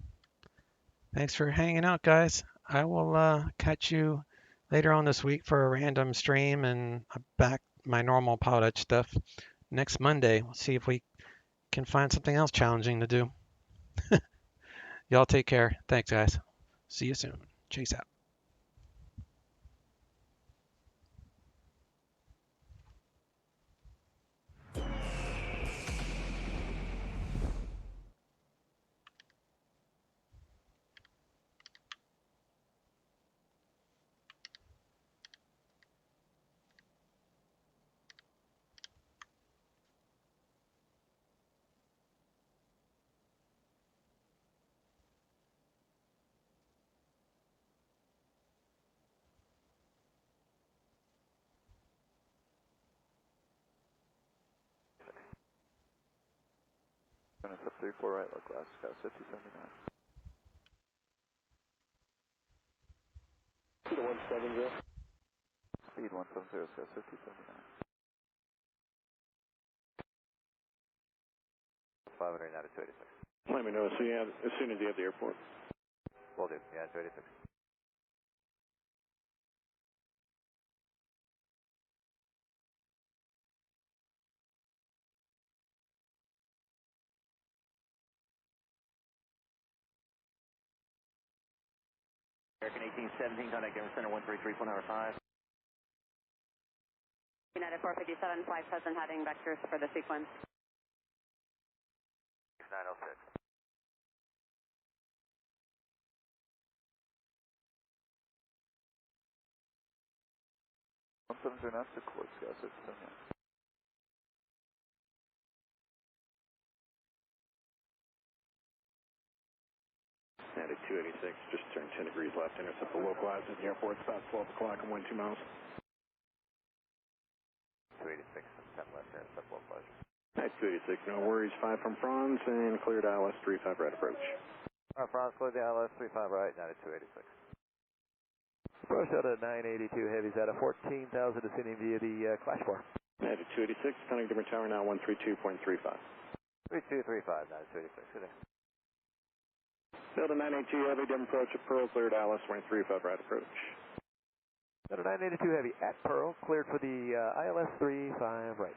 Thanks for hanging out, guys. I will catch you later on this week for a random stream and back my normal PilotEdge stuff next Monday. We'll see if we can find something else challenging to do. Y'all take care. Thanks, guys. See you soon. Chase out. Finish up 34 right, look last, got 5079. Speed 170. Speed 170, got 5079. 500 out of 286. Let me know as soon as you have the airport. Will do, yeah, 286. American 1817, contact Denver Center 133.5. United 457, flight present heading vectors for the sequence. 906. 170 knots to course, got 5079. At 286, just turn 10 degrees left, intercept the localizer at the airport. It's about 12 o'clock and 2 miles. 286, 10 left, intercept localizer. At 286, no worries. 5 from Franz and cleared ILS 35 right approach. Alright, Franz, clear the ILS 35 right, now at 286. Approach out of 982 heavies out of 14,000 descending via the Clash 4. At 286, connecting Denver Tower now 132.35. 3235, 936, good day. Delta 982 Heavy, dim approach at Pearl, cleared Alice, wind 35 right approach. Delta 982 Heavy at Pearl, cleared for the ILS 35 right.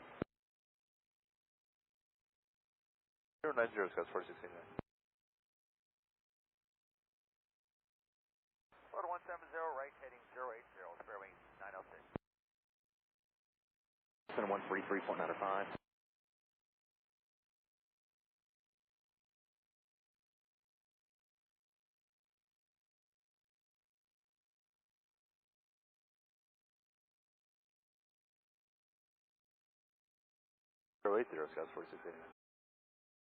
090, Scouts 416. Order 170, right heading 080, spare wing 906. 143.95. Zero 80, Scouts 416.